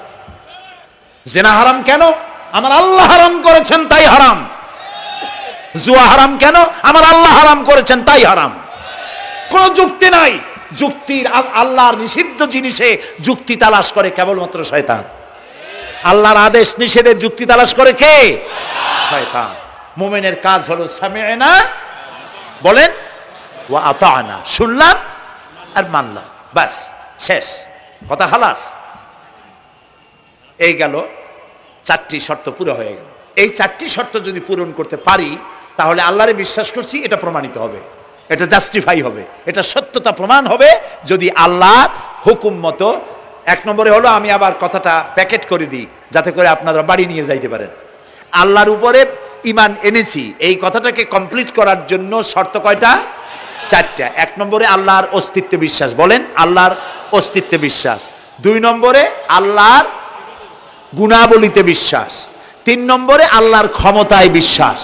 জেনা হারাম কেন? আমার আল্লাহ হারাম করেছেন তাই হারাম। জুয়া হারাম কেন? আমার আল্লাহ হারাম করেছেন তাই হারাম। কোনো যুক্তি নাই। যুক্তির, আল্লাহর নিষিদ্ধ জিনিসে যুক্তি তালাশ করে কেবলমাত্র শয়তান। আল্লাহর আদেশ নিষেধের যুক্তি তালাশ করে কে? শয়তান। মুমিনের কাজ হলো সামি'না, বলেন, ওয়া আতা'না, শুনলাম আর মানলাম, বাস, শেষ কথা, খালাস। এই গেল 4টি শর্ত পুরো হয়ে গেল। এই 4টি শর্ত যদি পূরণ করতে পারি তাহলে আল্লাহরে বিশ্বাস করছি এটা প্রমাণিত হবে, এটা জাস্টিফাই হবে, এটা সত্যতা প্রমাণ হবে যদি আল্লাহর হুকুম মতো। 1 নম্বরে হলো, আমি আবার কথাটা প্যাকেট করে দিই যাতে করে আপনারা বাড়ি নিয়ে যাইতে পারেন। আল্লাহর উপরে ঈমান এনেছি, এই কথাটাকে কমপ্লিট করার জন্য শর্ত কয়টা? 4টা। 1 নম্বরে আল্লাহর অস্তিত্বে বিশ্বাস, বলেন আল্লাহর অস্তিত্বে বিশ্বাস। 2 নম্বরে আল্লাহর গুণাবলীতে বিশ্বাস। 3 নম্বরে আল্লাহর ক্ষমতায় বিশ্বাস।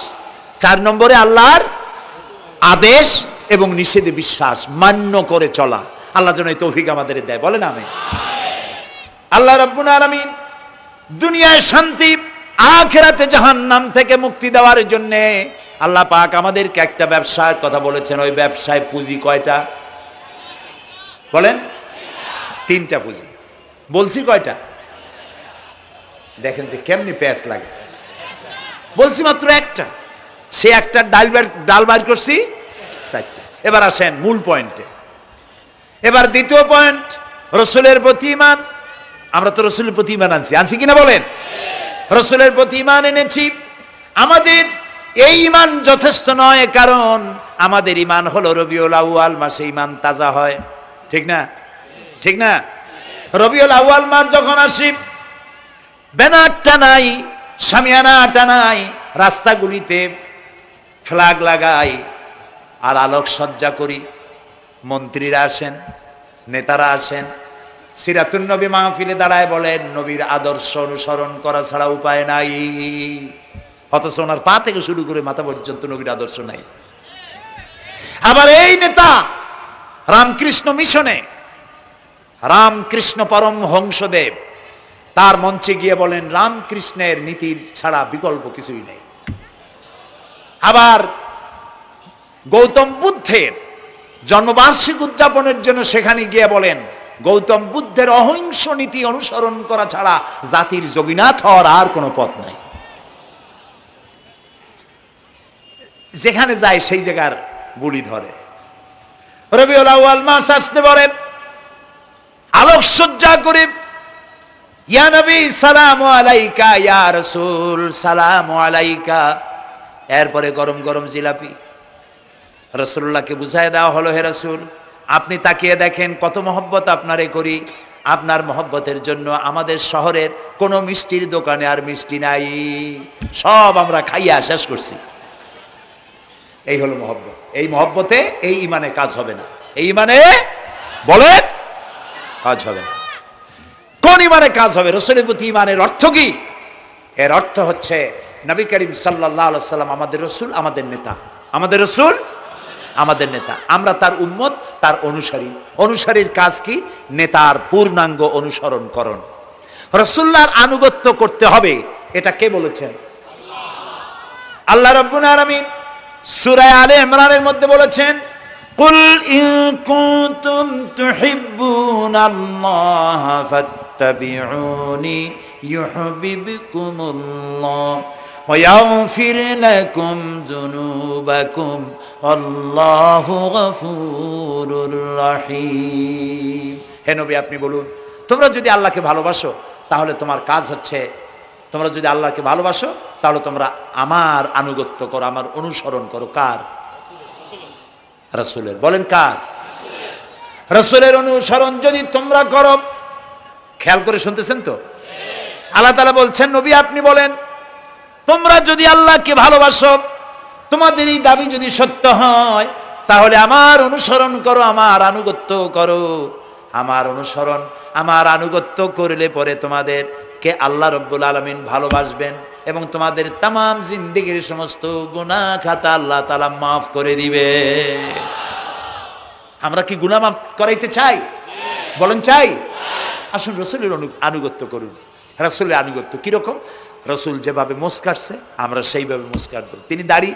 4 নম্বরে আল্লাহর আদেশ এবং নিষেধে বিশ্বাস, মান্য করে চলা। আল্লাহ যেন এই তৌফিক আমাদের দেয়, বলেন আমিন। আল্লাহ রাব্বুল আলামিন দুনিয়ায় শান্তি, আখিরাতে জাহান্নাম থেকে মুক্তি দেওয়ার জন্য আল্লাহ পাক আমাদেরকে একটা ব্যবসার কথা বলেছেন। ওই ব্যবসায় পুঁজি কয়টা? বলেন। 3টা পুঁজি। বলছি কয়টা? দেখেন যে কেমনি প্যাঁচ লাগে। বলছি মাত্র একটা, সে একটা ডাল বাইর করছি 4টা। এবার আসেন মূল পয়েন্টে। এবার দ্বিতীয় পয়েন্ট, রসুলের প্রতি ঈমান। আমরা তো রসুলের প্রতি ঈমান আনছি কিনা বলেন? রসুলের প্রতি ঈমান এনেছি। আমাদের এই ঈমান যথেষ্ট নয়, কারণ আমাদের ঈমান হলো রবিউল আউয়াল মাসে ঈমান তাজা হয়, ঠিক না? ঠিক না? রবিউল আউয়াল মাস যখন আসি, ব্যানার টানাই, শামিয়ানা টানাই, রাস্তাগুলিতে ফ্ল্যাগ লাগাই আর আলোকসজ্জা করি। মন্ত্রীরা আসেন, নেতারা আসেন, সিরাতুন নবী মাহফিলে দাঁড়ায় বলেন নবীর আদর্শ অনুসরণ করা ছাড়া উপায় নাই। অথচ ওনার পা থেকে শুরু করে মাথা পর্যন্ত নবীর আদর্শ নাই। আবার এই নেতা রামকৃষ্ণ মিশনে, রামকৃষ্ণ পরমহংসদেব তার মঞ্চে গিয়ে বলেন রামকৃষ্ণের নীতির ছাড়া বিকল্প কিছুই নেই। আবার গৌতম বুদ্ধের জন্মবার্ষিকী উদযাপনের জন্য সেখানে গিয়ে বলেন গৌতম বুদ্ধের অহিংস নীতি অনুসরণ করা ছাড়া জাতির যোগীনাথ হওয়ার আর কোনো পথ নাই। যেখানে যায় সেই জায়গার বুলি ধরে। রবিউল আউয়াল মাস আসতে পারে, আলোকসজ্জা করে ইয়া নবী সালামু আলাইকা, ইয়া রাসূল সালামু আলাইকা, এরপরে গরম গরম জিলাপি রাসূলুল্লাহকে বুঝায় দেওয়া হলো, হে রাসূল আপনি তাকিয়ে দেখেন কত মহব্বত আপনারে করি, আপনার মহব্বতের জন্য আমাদের শহরের কোনো মিষ্টির দোকানে আর মিষ্টি নাই, সব আমরা খাইয়া শেষ করছি। এই হলো মহব্বত। এই মহব্বতে এই ইমানে কাজ হবে না। এই ইমানে বলেন কাজ হবে না। কোন ইমানে কাজ হবে? রাসূলের প্রতি ইমানের অর্থ কি? এর অর্থ হচ্ছে নবী করিম সাল্লাল্লাহু আলাইহি ওয়াসাল্লাম আমাদের রাসূল, আমাদের নেতা। আমাদের রাসূল আমাদের নেতা, আমরা তার উম্মত, তার অনুসারী। অনুসারীর কাজ কি? নেতার পূর্ণাঙ্গ অনুসরণ করণ। রাসূলুল্লাহর আনুগত্য করতে হবে, এটা কে বলেছেন? আল্লাহ রাব্বুল আলামিন সূরা আলে ইমরানের মধ্যে বলেছেন কুল ইন কুনতুম তুহিব্বুনাল্লাহ ফাত্তাবিউনি ইউহিব্বুকুমুল্লাহ ওয়া ইয়াগফির লাকুম যুনুবাকুম আল্লাহু গফুরুর রহিম। হে নবী আপনি বলুন, তোমরা যদি আল্লাহকে ভালোবাসো তাহলে তোমার কাজ হচ্ছে, তোমরা যদি আল্লাহকে ভালোবাসো তাহলে তোমরা আমার আনুগত্য করো, আমার অনুসরণ করো। কার? রাসূলের। বলেন কার? রাসূলের অনুসরণ যদি তোমরা করো, খেয়াল করে শুনতেছেন তো? আল্লাহ তাআলা বলছেন নবী আপনি বলেন তোমরা যদি আল্লাহকে ভালোবাসো, তোমাদের এই দাবি যদি সত্য হয় তাহলে আমার অনুসরণ করো, আমার আনুগত্য করো। আমার অনুসরণ, আমার আনুগত্য করলে পরে তোমাদের কে আল্লাহ রাব্বুল আলামিন ভালোবাসবেন এবং তোমাদের তামাম জিন্দেগীর সমস্ত গুনাহ খাতা আল্লাহ তাআলা মাফ করে দিবে। আমরা কি গুনাহ মাফ করাইতে চাই? বলেন চাই? আসুন রাসূলের আনুগত্য করুন। রাসূলের আনুগত্য কিরকম? রাসূল যেভাবে মোস কাটছে আমরা সেইভাবে মোস কাটবো, তিনি দাড়ি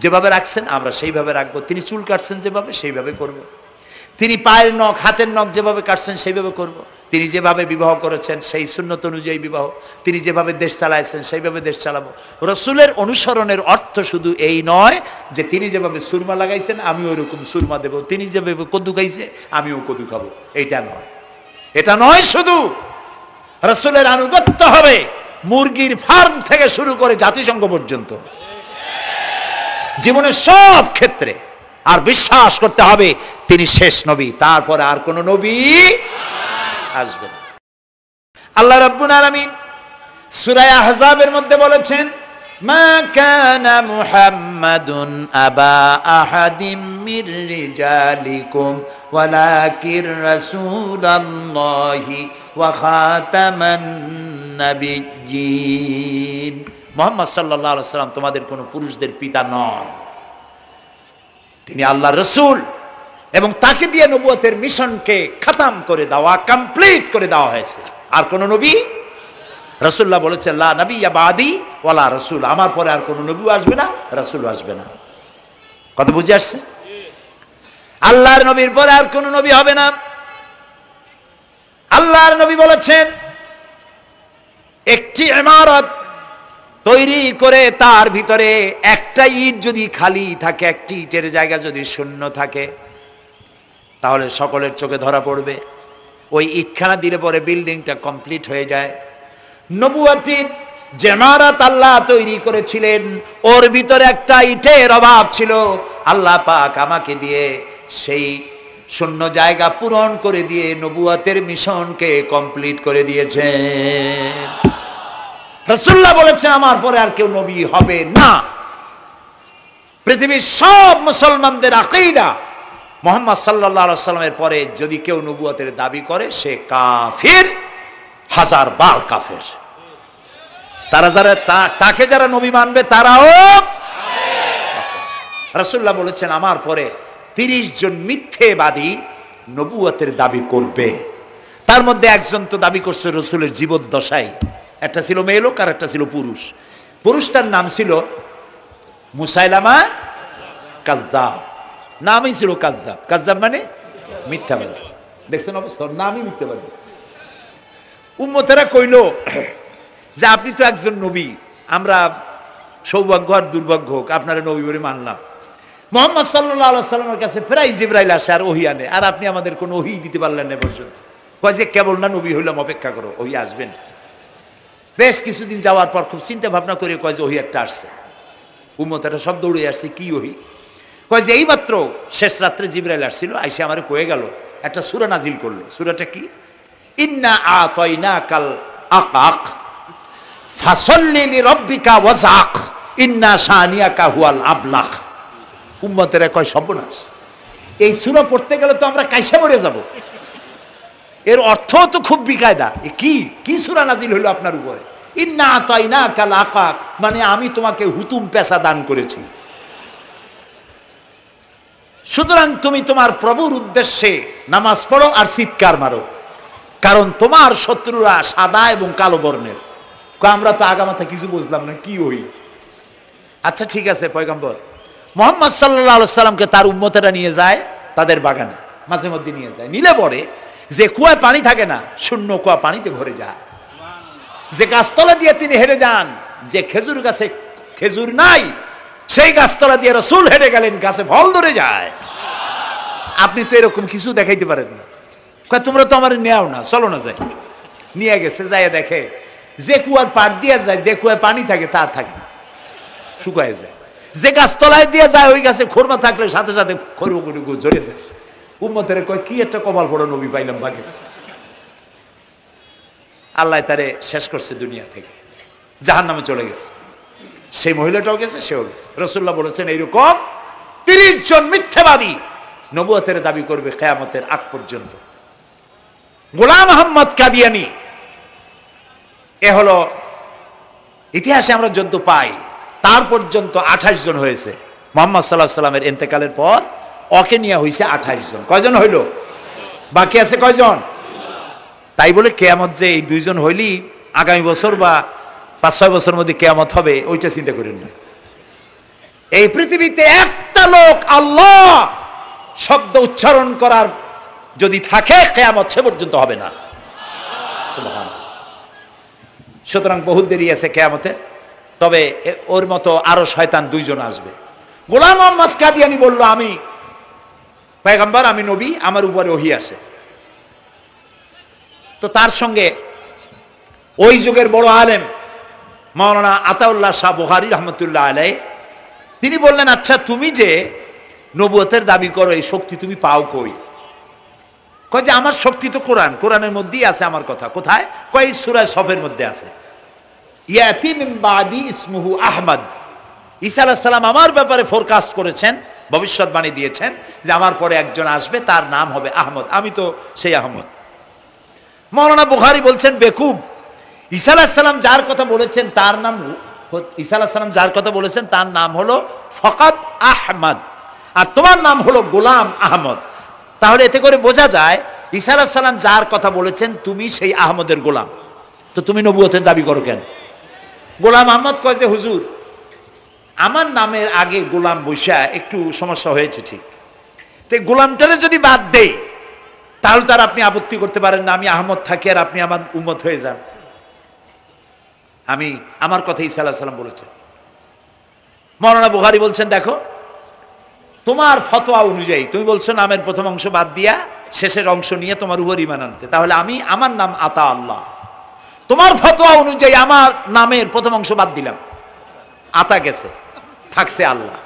যেভাবে রাখছেন আমরা সেইভাবে রাখবো, তিনি চুল কাটছেন যেভাবে সেইভাবে করব, তিনি পায়ের নখ হাতের নখ যেভাবে কাটছেন সেইভাবে করব, তিনি যেভাবে বিবাহ করেছেন সেই সুন্নত অনুযায়ী বিবাহ, তিনি যেভাবে দেশ চালাইছেন সেইভাবে দেশ চালাবো। রাসূলের অনুসরণের অর্থ শুধু এই নয় যে তিনি যেভাবে সুরমা লাগাইছেন আমি ওইরকম সুরমা দেব, তিনি যেভাবে কদু খাইছে আমিও কদু খাবো, এইটা নয়। এটা নয়, শুধু রাসূলের আনুগত্য হবে মুরগির ফার্ম থেকে শুরু করে জাতিসংঘ পর্যন্ত, জীবনের সব ক্ষেত্রে। আর বিশ্বাস করতে হবে তিনি শেষ নবী, তারপরে আর কোন নবী আসবে না। আল্লাহ রাব্বুল আলামিন সূরা আহজাবের মধ্যে বলেছেন মা কানা মুহাম্মাদুন আবা আহাদিম মির রিজালিকুম ওয়ালাকির রাসূলুল্লাহি ওয়া খাতামান নাবিয়্যিন। মুহাম্মদ সাল্লাল্লাহু আলাইহি ওয়াসাল্লাম তোমাদের কোন পুরুষদের পিতা নন, তিনি আল্লাহর রাসূল এবং তাকে দিয়ে নবুয়তের মিশনকে খতম করে দেওয়া, কমপ্লিট করে দেওয়া হয়েছে। আর কোন নবী, রাসূলুল্লাহ বলেছেন লা নাবিয়্যা বাদি ওয়ালা রাসূল, আমার পরে আর কোন নবী আসবে না, রাসূল আসবে না। কথা বুঝে আসছে? আল্লাহর নবীর পরে আর কোন নবী হবে না। আল্লাহর নবী বলেছেন একটি ইমারত তৈরি করে তার ভিতরে একটা ইট যদি খালি থাকে, একটি ইটের জায়গা যদি শূন্য থাকে তাহলে সকলের চোখে ধরা পড়বে। ওই ইটখানা দিলে পরে বিল্ডিংটা কমপ্লিট হয়ে যায়। নবুয়তির যে ইমারত আল্লাহ তৈরি করেছিলেন ওর ভিতরে একটা ইটের অভাব ছিল, আল্লাহ পাক আমাকে দিয়ে সেই শূন্য জায়গা পূরণ করে দিয়ে নবুয়তের মিশনকে কমপ্লিট করে দিয়েছেন। রাসূলুল্লাহ বলেছে আমার পরে আর কেউ নবী হবে না। পৃথিবীর সব মুসলমানদের আকীদা মুহাম্মদ সাল্লাল্লাহু আলাইহি ওয়াসাল্লামের পরে যদি কেউ নবুয়তের দাবি করে সে কাফির, হাজার বার কাফের। তারা যারা তাকে যারা নবী মানবে তারাও রাসূলুল্লাহ বলেছেন আমার পরে 30 জন মিথ্যেবাদী নবুয়তের দাবি করবে। তার মধ্যে একজন তো দাবি করছে রসুলের জীবদ্দশায়, একটা ছিল মেয়ে লোক আর একটা ছিল পুরুষ। পুরুষটার নাম ছিল মুসাইলামা কাযযাব, নামই ছিল কাযযাব। কাযযাব মানে মিথ্যাবাদী। দেখছেন অবস্থা, নামই মিথ্যাবাদী। উম্মতেরা কইল যে আপনি তো একজন নবী, আমরা সৌভাগ্য আর দুর্ভাগ্য হোক আপনারা নবী বলে মানলাম। মুহাম্মদ সাল্লাল্লাহু আলাইহি সাল্লামের কাছে প্রায় জিবরাইল আসে আর ওহী আনে, আর আপনি আমাদের কোনো ওহী দিতে পারলেন না পর্যন্ত। কয় যে কেবল না নবী হইলাম, অপেক্ষা করো, ওহী আসবেন। বেশ কিছুদিন যাওয়ার পর খুব চিন্তা ভাবনা করে কয় যে ওহী একটা আসছে। উম্মতেরা সব দৌড়ে আসছে, কি ওহী? কয় যে এইমাত্র শেষ রাত্রে জিবরাইল আসছিল, আইসে আমারে কয়ে গেল একটা সূরা নাজিল করলো। সূরাটা কি? ইন্না আতাইনাকাল আকাক ফাসাল্লি লিরাব্বিকা ওয়াজআক ইন্না শানিয়াকা হুয়াল আবলাহ। উম্মতেরা কয় সর্বনাশ, এই সূরা পড়তে গেলে তো আমরা কাইসা মরে যাব। এর অর্থ তো খুব বিকায়দা। কি সূরা নাজিল হলো আপনার উপরে? ইন্না আতাইনাকাল আকাক মানে আমি তোমাকে হুতুম পেশা দান করেছি, সুতরাং তুমি তোমার প্রভুর উদ্দেশ্যে নামাজ পড়ো আর চিৎকার মারো, কারণ তোমার শত্রুরা সাদা এবং কালো বর্ণের। আমরা তো আগামাথা কিছু বুঝলাম না, কি ওই? আচ্ছা ঠিক আছে, পয়গম্বর মুহাম্মদ সাল্লাল্লাহু আলাইহি সাল্লামকে তার উম্মতেরা নিয়ে যায় তাদের বাগানে, মাঝে মধ্যে নিয়ে যায়। নিলে পরে যে কুয়ায় পানি থাকে না, শূন্য কুয়া পানিতে ভরে যায়। যে গাছতলা দিয়ে তিনি হেঁটে যান, যে খেজুর গাছে খেজুর নাই সেই গাছতলা দিয়ে রাসূল হেঁটে গেলেন, গাছে ফল ধরে যায়। আপনি তো এরকম কিছু দেখাইতে পারেন না। কয় তোমরা তো আমার নেও না, চলো না যাই। নিয়ে গেছে, যাই দেখে যে কুয়ার পাড় দিয়ে যায়, যে কুয়ায় পানি থাকে তা থাকে না, শুকায় যায়। যে গাছতলায় দিয়ে যায় ওই গাছে খোরমা থাকলে সাথে সাথে খড়গুলো ঝরে যায়। উম্মতের কয় কি একটা কপাল পড়া নবী পাইলাম ভাগে। আল্লাহ তারে শেষ করছে দুনিয়া থেকে, জাহান্নামে চলে গেছে। সেই মহিলাটাও গেছে, সেও গেছে। রাসূলুল্লাহ বলেছেন এইরকম 30 জন মিথ্যাবাদী নবুয়তের দাবি করবে কিয়ামতের আগ পর্যন্ত। গোলাম আহমদ কাদিয়ানী, এ হলো ইতিহাসে আমরা যদ্য পাই তার পর্যন্ত 28 জন হয়েছে। মুহাম্মদ সাল্লাল্লাহু আলাইহি সাল্লামের ইন্তেকালের পর ওকে নিয়ে হয়েছে 28 জন। কয়জন হইল? বাকি আছে কয়জন? তাই বলে কিয়ামত যে এই 2 জন হইলি আগামী বছর বা 5-6 বছরের মধ্যে কিয়ামত হবে ওইটা চিন্তা করেন না। এই পৃথিবীতে একটা লোক আল্লাহ শব্দ উচ্চারণ করার যদি থাকে কিয়ামত সে পর্যন্ত হবে না। সুবহানাল্লাহ। সুতরাং বহুত দেরি আছে কিয়ামতের। তবে ওর মতো আরো শয়তান 2 জন আসবে। গোলাম আহমদ কাদিয়ানী বলল আমি পয়গম্বর, আমি নবী, আমার উপরে ওহী আসে। তো তার সঙ্গে ওই যুগের বড় আলেম মাওলানা আতাউল্লাহ শাহ বুখারী রহমতুল্লাহ আলাইহি তিনি বললেন, আচ্ছা তুমি যে নবুয়তের দাবি করো এই শক্তি তুমি পাও কই? কয় যে আমার শক্তি তো কোরআন, কোরআনের মধ্যেই আছে আমার কথা। কোথায়? কয় সূরা সফের মধ্যে আছে, ইয়াতি মিন বাদি ইসমুহু আহমদ। ঈসা আলাইহিস সালাম আমার ব্যাপারে ফোরকাস্ট করেছেন, ভবিষ্যৎবাণী দিয়েছেন যে আমার পরে একজন আসবে, তার নাম হবে আহমদ, আমি তো সেই আহমদ। মাওলানা বুখারী বলছেন বেকুব, ঈসা আলাইহিস সালাম যার কথা বলেছেন তার নাম, ঈসা আলাইহিস সালাম যার কথা বলেছেন তার নাম হলো ফকাত আহমদ, আর তোমার নাম হলো গোলাম আহমদ। তাহলে এতে করে বোঝা যায় ঈসা আলাইহিস সালাম যার কথা বলেছেন তুমি সেই আহমদের গোলাম, তো তুমি নবুয়তের দাবি করো কেন? গোলাম আহমদ কয় যে হুজুর আমার নামের আগে গোলাম বৈশা একটু সমস্যা হয়েছে, ঠিক, তো গোলামটারে যদি বাদ দেই তাহলে তার আপনি আপত্তি করতে পারেন না আমি আহমদ থাকি আর আপনি আমার উম্মত হয়ে যান। আমি আমার কথা ঈসা আলাইহিস সালাম বলেছেন। মাওলানা বুখারী বলছেন দেখো তোমার ফতোয়া অনুযায়ী তুমি বলছো নামের প্রথম অংশ বাদ দিয়া শেষের অংশ নিয়ে তোমার উপর ঈমান আনতে, তাহলে আমি আমার নাম আতা আল্লাহ, তোমার ফতোয়া অনুযায়ী আমার নামের প্রথম অংশ বাদ দিলাম, আতা গেছে, থাকছে আল্লাহ।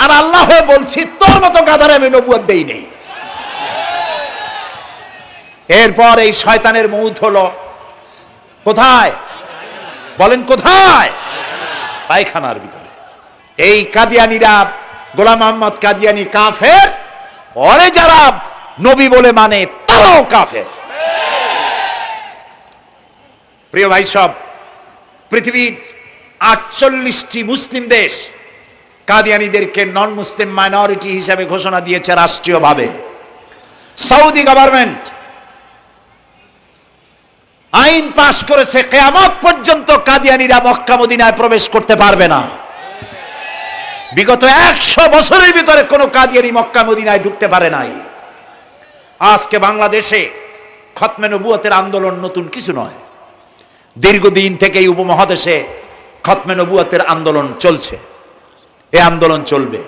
আর আল্লাহ হয়ে বলছি তোর মতো গাধারে আমি নবুয়ত দেই নেই। এরপর এই শয়তানের মউত হলো কোথায়? বলেন কোথায়? পায়খানার ভিতরে। এই কাদিয়ানীরা, গোলাম আহমদ কাদিয়ানী কাফের, ওরে যারা নবী বলে মানে তারাও কাফের। প্রিয় ভাই সব, পৃথিবীর 48টি মুসলিম দেশ কাদিয়ানীদেরকে নন মুসলিম মাইনরিটি হিসাবে ঘোষণা দিয়েছে রাষ্ট্রীয়ভাবে। সৌদি গভর্নমেন্ট আইন পাশ করেছে, কিয়ামত পর্যন্ত কাদিয়ানীরা মক্কা মদিনায় প্রবেশ করতে পারবে না। বিগত 100 বছরের ভিতরে কোনো কাদিয়ানী মক্কা মদিনায় ঢুকতে পারে নাই। আজকে বাংলাদেশে খতমে নবুয়তের আন্দোলন নতুন কিছু নয়। দীর্ঘদিন থেকে এই উপমহাদেশে খতমে নবুয়তের আন্দোলন চলছে। এই আন্দোলন চলবে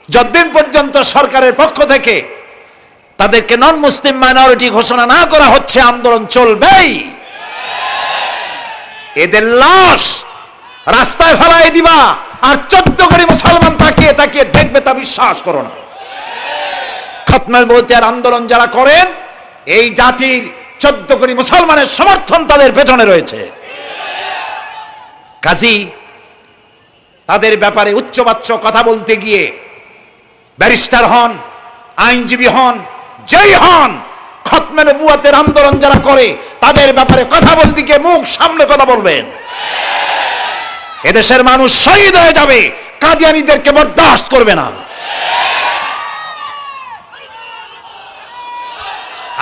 যতদিন পর্যন্ত সরকারের পক্ষ থেকে তাদেরকে নন মুসলিম মাইনরিটি ঘোষণা না করা হচ্ছে, আন্দোলন চলবেই। এদের লাশ রাস্তায় ফেলাই দিবা আর 14 কোটি মুসলমান তাকিয়ে তাকিয়ে দেখবে, তা বিশ্বাস করো না। খতমে নবুয়তের আন্দোলন যারা করেন, এই জাতির 14 কোটি মুসলমানের সমর্থন তাদের পেছনে রয়েছে। কাজী তাদের ব্যাপারে উচ্চবাচ্য কথা বলতে গিয়ে ব্যারিস্টার হন, আইনজীবী হন, যেই হন, খতমে নবুয়তের আন্দোলন যারা করে তাদের ব্যাপারে কথা বলতে গিয়ে মুখ সামনে কথা বলবেন। এদেশের মানুষ শহীদ হয়ে যাবে, কাদিয়ানীদেরকে বরদাস্ত করবে না।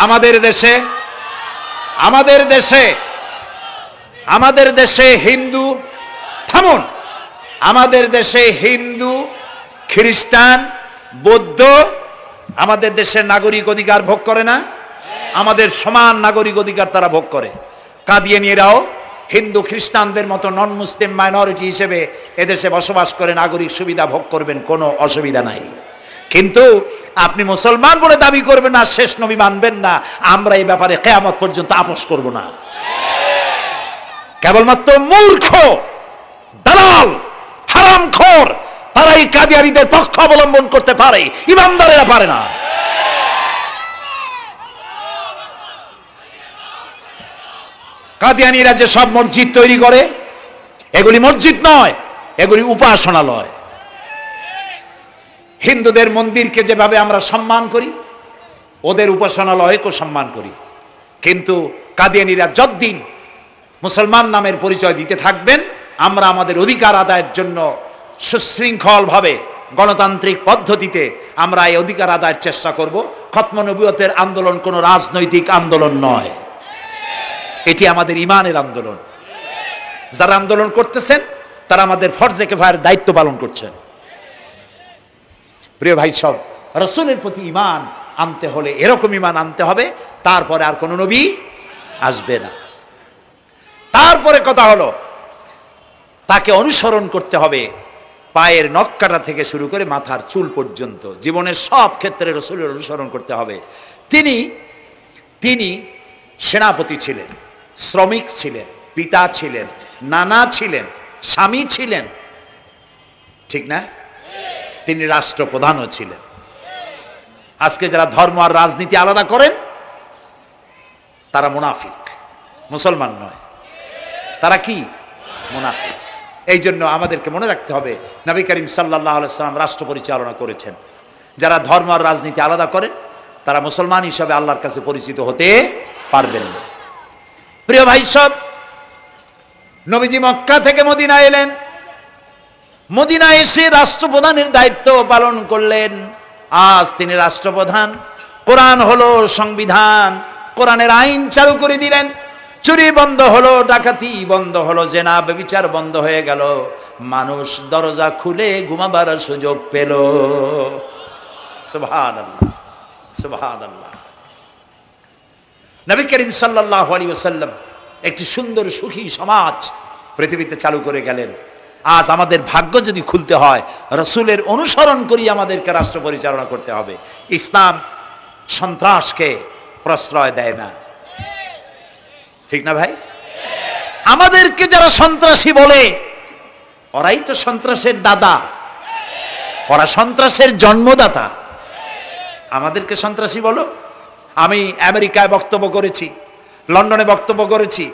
আমাদের দেশে হিন্দু, থামুন, আমাদের দেশে হিন্দু, খ্রিস্টান, বৌদ্ধ আমাদের দেশের নাগরিক অধিকার ভোগ করে না? আমাদের সমান নাগরিক অধিকার তারা ভোগ করে। কাদিয়ানীরাও হিন্দু খ্রিস্টানদের মতো নন মুসলিম মাইনরিটি হিসেবে এদেশে বসবাস করে নাগরিক সুবিধা ভোগ করবেন, কোনো অসুবিধা নাই। কিন্তু আপনি মুসলমান বলে দাবি করবেন না, শেষ নবী মানবেন না, আমরা এই ব্যাপারে কিয়ামত পর্যন্ত আপোষ করব না। কেবলমাত্র মূর্খ, দালাল, হারামখোর তারাই কাদিয়ানীদের পক্ষ অবলম্বন করতে পারে, ইমানদারেরা পারে না। কাদিয়ানীরা যে সব মসজিদ তৈরি করে, এগুলি মসজিদ নয়, এগুলি উপাসনালয়। হিন্দুদের মন্দিরকে যেভাবে আমরা সম্মান করি, ওদের উপাসনালয়কে সম্মান করি। কিন্তু কাদিয়ানীরা যতদিন মুসলমান নামের পরিচয় দিতে থাকবেন, আমরা আমাদের অধিকার আদায়ের জন্য সুশৃঙ্খলভাবে গণতান্ত্রিক পদ্ধতিতে আমরা এই অধিকার আদায়ের চেষ্টা করব। খতমে নবুয়তের আন্দোলন কোনো রাজনৈতিক আন্দোলন নয়, এটি আমাদের ঈমানের আন্দোলন। যারা আন্দোলন করতেছেন তারা আমাদের ফরজে কিফায়ার দায়িত্ব পালন করছেন। প্রিয় ভাই সব, রাসূলের প্রতি ঈমান আনতে হলে এরকম ঈমান আনতে হবে, তারপরে আর কোনো নবী আসবে না। তারপরে কথা হলো তাকে অনুসরণ করতে হবে, পায়ের নখকাটা থেকে শুরু করে মাথার চুল পর্যন্ত জীবনের সব ক্ষেত্রে রাসূলের অনুসরণ করতে হবে। তিনি সেনাপতি ছিলেন, শ্রমিক ছিলেন, পিতা ছিলেন, নানা ছিলেন, স্বামী ছিলেন, ঠিক না? তিনি রাষ্ট্রপ্রধানও ছিলেন। আজকে যারা ধর্ম আর রাজনীতি আলাদা করেন তারা মুনাফিক, মুসলমান নয়, তারা কি? মুনাফিক। এই জন্য আমাদেরকে মনে রাখতে হবে, নবী করিম সাল্লাল্লাহু আলাইহি ওয়াসাল্লাম রাষ্ট্র পরিচালনা করেছেন। যারা ধর্ম আর রাজনীতি আলাদা করে তারা মুসলমান হিসাবে আল্লাহর কাছে পরিচিত হতে পারবেন না। প্রিয় ভাই সব, নবীজি মক্কা থেকে মদিনা এলেন, মদিনায় এসে রাষ্ট্রপ্রধানের দায়িত্ব পালন করলেন। আজ তিনি রাষ্ট্রপ্রধান, কোরআন হলো সংবিধান, কোরআনের আইন চালু করে দিলেন। চুরি বন্ধ হলো, ডাকাতি বন্ধ হলো, জেনা ব্যভিচার বন্ধ হয়ে গেল, মানুষ দরজা খুলে ঘুমাবার সুযোগ পেল। সুবহানাল্লাহ, সুবহানাল্লাহ। নবী করিম সাল্লাল্লাহু আলাইহি ওয়াসাল্লাম একটি সুন্দর সুখী সমাজ পৃথিবীতে চালু করে গেলেন। আজ আমাদের ভাগ্য যদি খুলতে হয়, রাসূলের অনুসরণ করি আমাদেরকে রাষ্ট্র পরিচালনা করতে হবে। ইসলাম সন্ত্রাসকে প্রশ্রয় দেয় না, ঠিক না ভাই? আমাদেরকে যারা সন্ত্রাসী বলে, ওরাই তো সন্ত্রাসের দাদা, ওরা সন্ত্রাসের জন্মদাতা। আমাদেরকে সন্ত্রাসী বলো? আমি আমেরিকায় বক্তব্য করেছি, লন্ডনে বক্তব্য করেছি,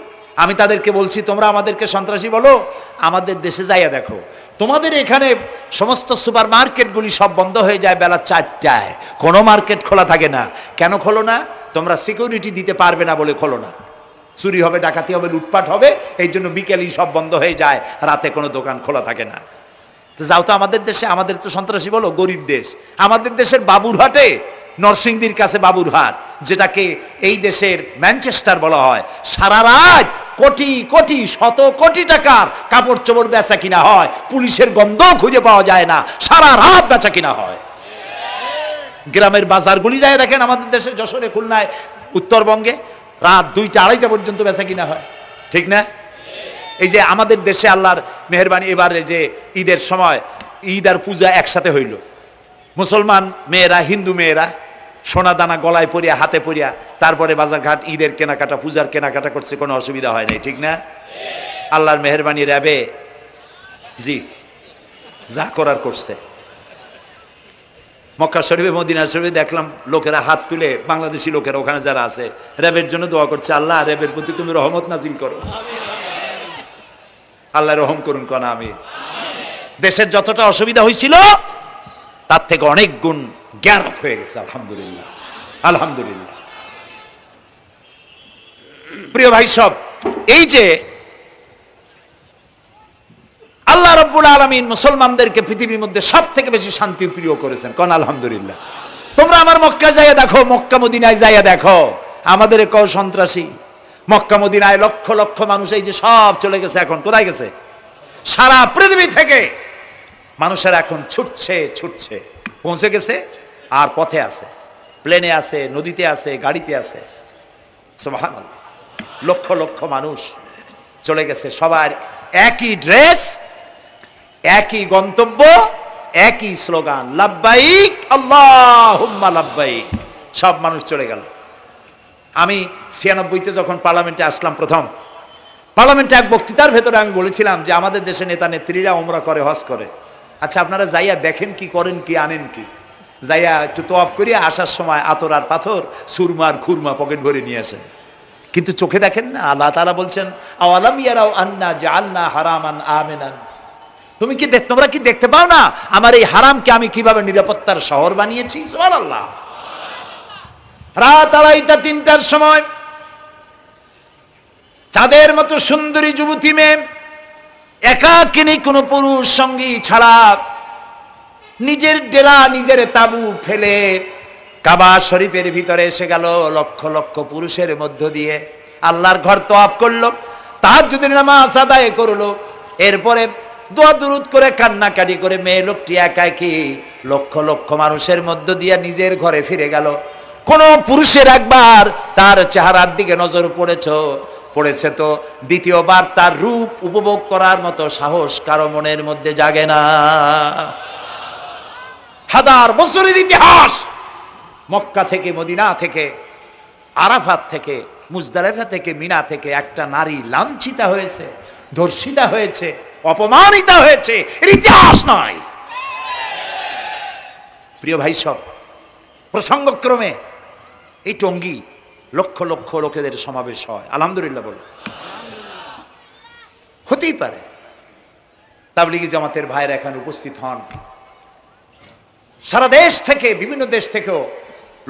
আমি তাদেরকে বলছি তোমরা আমাদেরকে সন্ত্রাসী বলো, আমাদের দেশে যাইয়া দেখো, তোমাদের এখানে সমস্ত সুপার মার্কেটগুলি সব বন্ধ হয়ে যায় বেলা 4টায়, কোনো মার্কেট খোলা থাকে না। কেন খোলো না? তোমরা সিকিউরিটি দিতে পারবে না বলে খোলো না। চুরি হবে, ডাকাতি হবে, লুটপাট হবে, এই জন্য বিকেলেই সব বন্ধ হয়ে যায়, রাতে কোনো দোকান খোলা থাকে না। তো যাও তো আমাদের দেশে, আমাদের তো সন্ত্রাসী বলো, গরিব দেশ। আমাদের দেশের বাবুরহাটে, নরসিংদীর কাছে বাবুরহাট, যেটাকে এই দেশের ম্যানচেস্টার বলা হয়, সারা রাত কোটি কোটি শত কোটি টাকার কাপড় চোপড় বেচা কিনা হয়, পুলিশের গন্ধ খুঁজে পাওয়া যায় না, সারা রাত বেচা কিনা হয়। গ্রামের বাজারগুলি যায় দেখেন, আমাদের দেশে যশোরে, খুলনায়, উত্তরবঙ্গে রাত 2টা 2:30টা পর্যন্ত বেচা কিনা হয়, ঠিক না? এই যে আমাদের দেশে আল্লাহর মেহেরবানি, এবারে যে ঈদের সময় ঈদ আর পূজা একসাথে হইল, মুসলমান মেয়েরা, হিন্দু মেয়েরা সোনা দানা গলায় পরিয়া, হাতে পরিয়া, তারপরে বাজারঘাট ঈদের কেনাকাটা, পূজার কেনাকাটা করছে, কোনো অসুবিধা হয় নাই, ঠিক না? আল্লাহর মেহেরবানি, র্যাবে জি যা করার করছে। মক্কা শরীফে, মদিনা শরীফে দেখলাম লোকেরা হাত তুলে, বাংলাদেশি লোকেরা ওখানে যারা আছে, র্যাবের জন্য দোয়া করছে, আল্লাহ র্যাবের প্রতি তুমি রহমত নাজিল করো, আল্লাহ রহম করুন কোন। আমি দেশের যতটা অসুবিধা হয়েছিল তার থেকে অনেক গুণ জ্ঞান হয়ে গেছে, আলহামদুলিল্লাহ, আলহামদুলিল্লাহ। প্রিয় ভাই সব, এই যে আল্লাহ রাব্বুল আলামিন মুসলমানদেরকে পৃথিবীর মধ্যে সব থেকে বেশি শান্তি প্রিয় করেছেন, কোন আলহামদুলিল্লাহ। তোমরা আমার মক্কা যাইয়া দেখো, মক্কা মদিনায় যাইয়া দেখো, আমাদের কেউ সন্ত্রাসী, মক্কা মদিনায় লক্ষ লক্ষ মানুষ এই যে সব চলে গেছে, এখন কোথায় গেছে? সারা পৃথিবী থেকে মানুষের এখন ছুটছে ছুটছে, পৌঁছে গেছে, আর পথে আছে, প্লেনে আছে, নদীতে আছে, গাড়িতে আছে, সুবহানাল্লাহ। লক্ষ লক্ষ মানুষ চলে গেছে, সবার একই ড্রেস, একই গন্তব্য, একই স্লোগান, লাব্বাইক আল্লাহুম্মা লাব্বাইক। সব মানুষ চলে গেল। আমি 96-তে যখন পার্লামেন্টে আসলাম, প্রথম পার্লামেন্টে এক বক্তৃতার ভেতরে আমি বলেছিলাম যে আমাদের দেশে নেতা নেত্রীরা ওমরা করে, হজ করে, আচ্ছা আপনারা যাইয়া দেখেন কি করেন, কি আনেন কি, যাইয়া একটু তোয়াফ করিয়া আসার সময় আতর আর পাথর, সুরমার খুরমা পকেট ভরে নিয়ে আসেন, কিন্তু চোখে দেখেন না। আল্লাহ তাআলা বলছেন, আওয়ালাম ইয়ারাউ আন্না জাআলনা হারামান আমিনান, তুমি কি তোমরা কি দেখতে পাও না আমার এই হারামকে আমি কিভাবে নিরাপত্তার শহর বানিয়েছি? সুবহানাল্লাহ। রাত 2:30-3টার সময় চাঁদের মতো সুন্দরী যুবতী মেয়ে একাকিনী, কোনো পুরুষ সঙ্গী ছাড়া, নিজের ডেরা, নিজের তাবু ফেলে কাবা শরীফের ভিতরে এসে গেল, লক্ষ লক্ষ পুরুষের মধ্য দিয়ে আল্লাহর ঘর তওয়াফ করলো, তাহাজ্জুদের নামাজ আদায় করলো, এরপরে দোয়া দুরুদ করে কান্নাকাটি করে মেয়ে লোকটি একাকী লক্ষ লক্ষ মানুষের মধ্য দিয়ে নিজের ঘরে ফিরে গেল। কোন পুরুষের একবার তার চেহারার দিকে নজর পড়েছে তো দ্বিতীয়বার তার রূপ উপভোগ করার মতো সাহস কারো মনের মধ্যে জাগে না। হাজার বছরের ইতিহাস, মক্কা থেকে, মদিনা থেকে, আরাফাত থেকে, মুজদালিফা থেকে, মিনা থেকে একটা নারী লাঞ্ছিতা হয়েছে, ধর্ষিতা হয়েছে, অপমানিতা হয়েছে, এর ইতিহাস নয়। প্রিয় ভাই সব, প্রসঙ্গক্রমে এই টঙ্গী লক্ষ লক্ষ লোকেদের সমাবেশ হয়, আলহামদুলিল্লাহ বলে, হতেই পারে তাবলিগি জামাতের ভাইরা এখানে উপস্থিত হন, সারা দেশ থেকে, বিভিন্ন দেশ থেকেও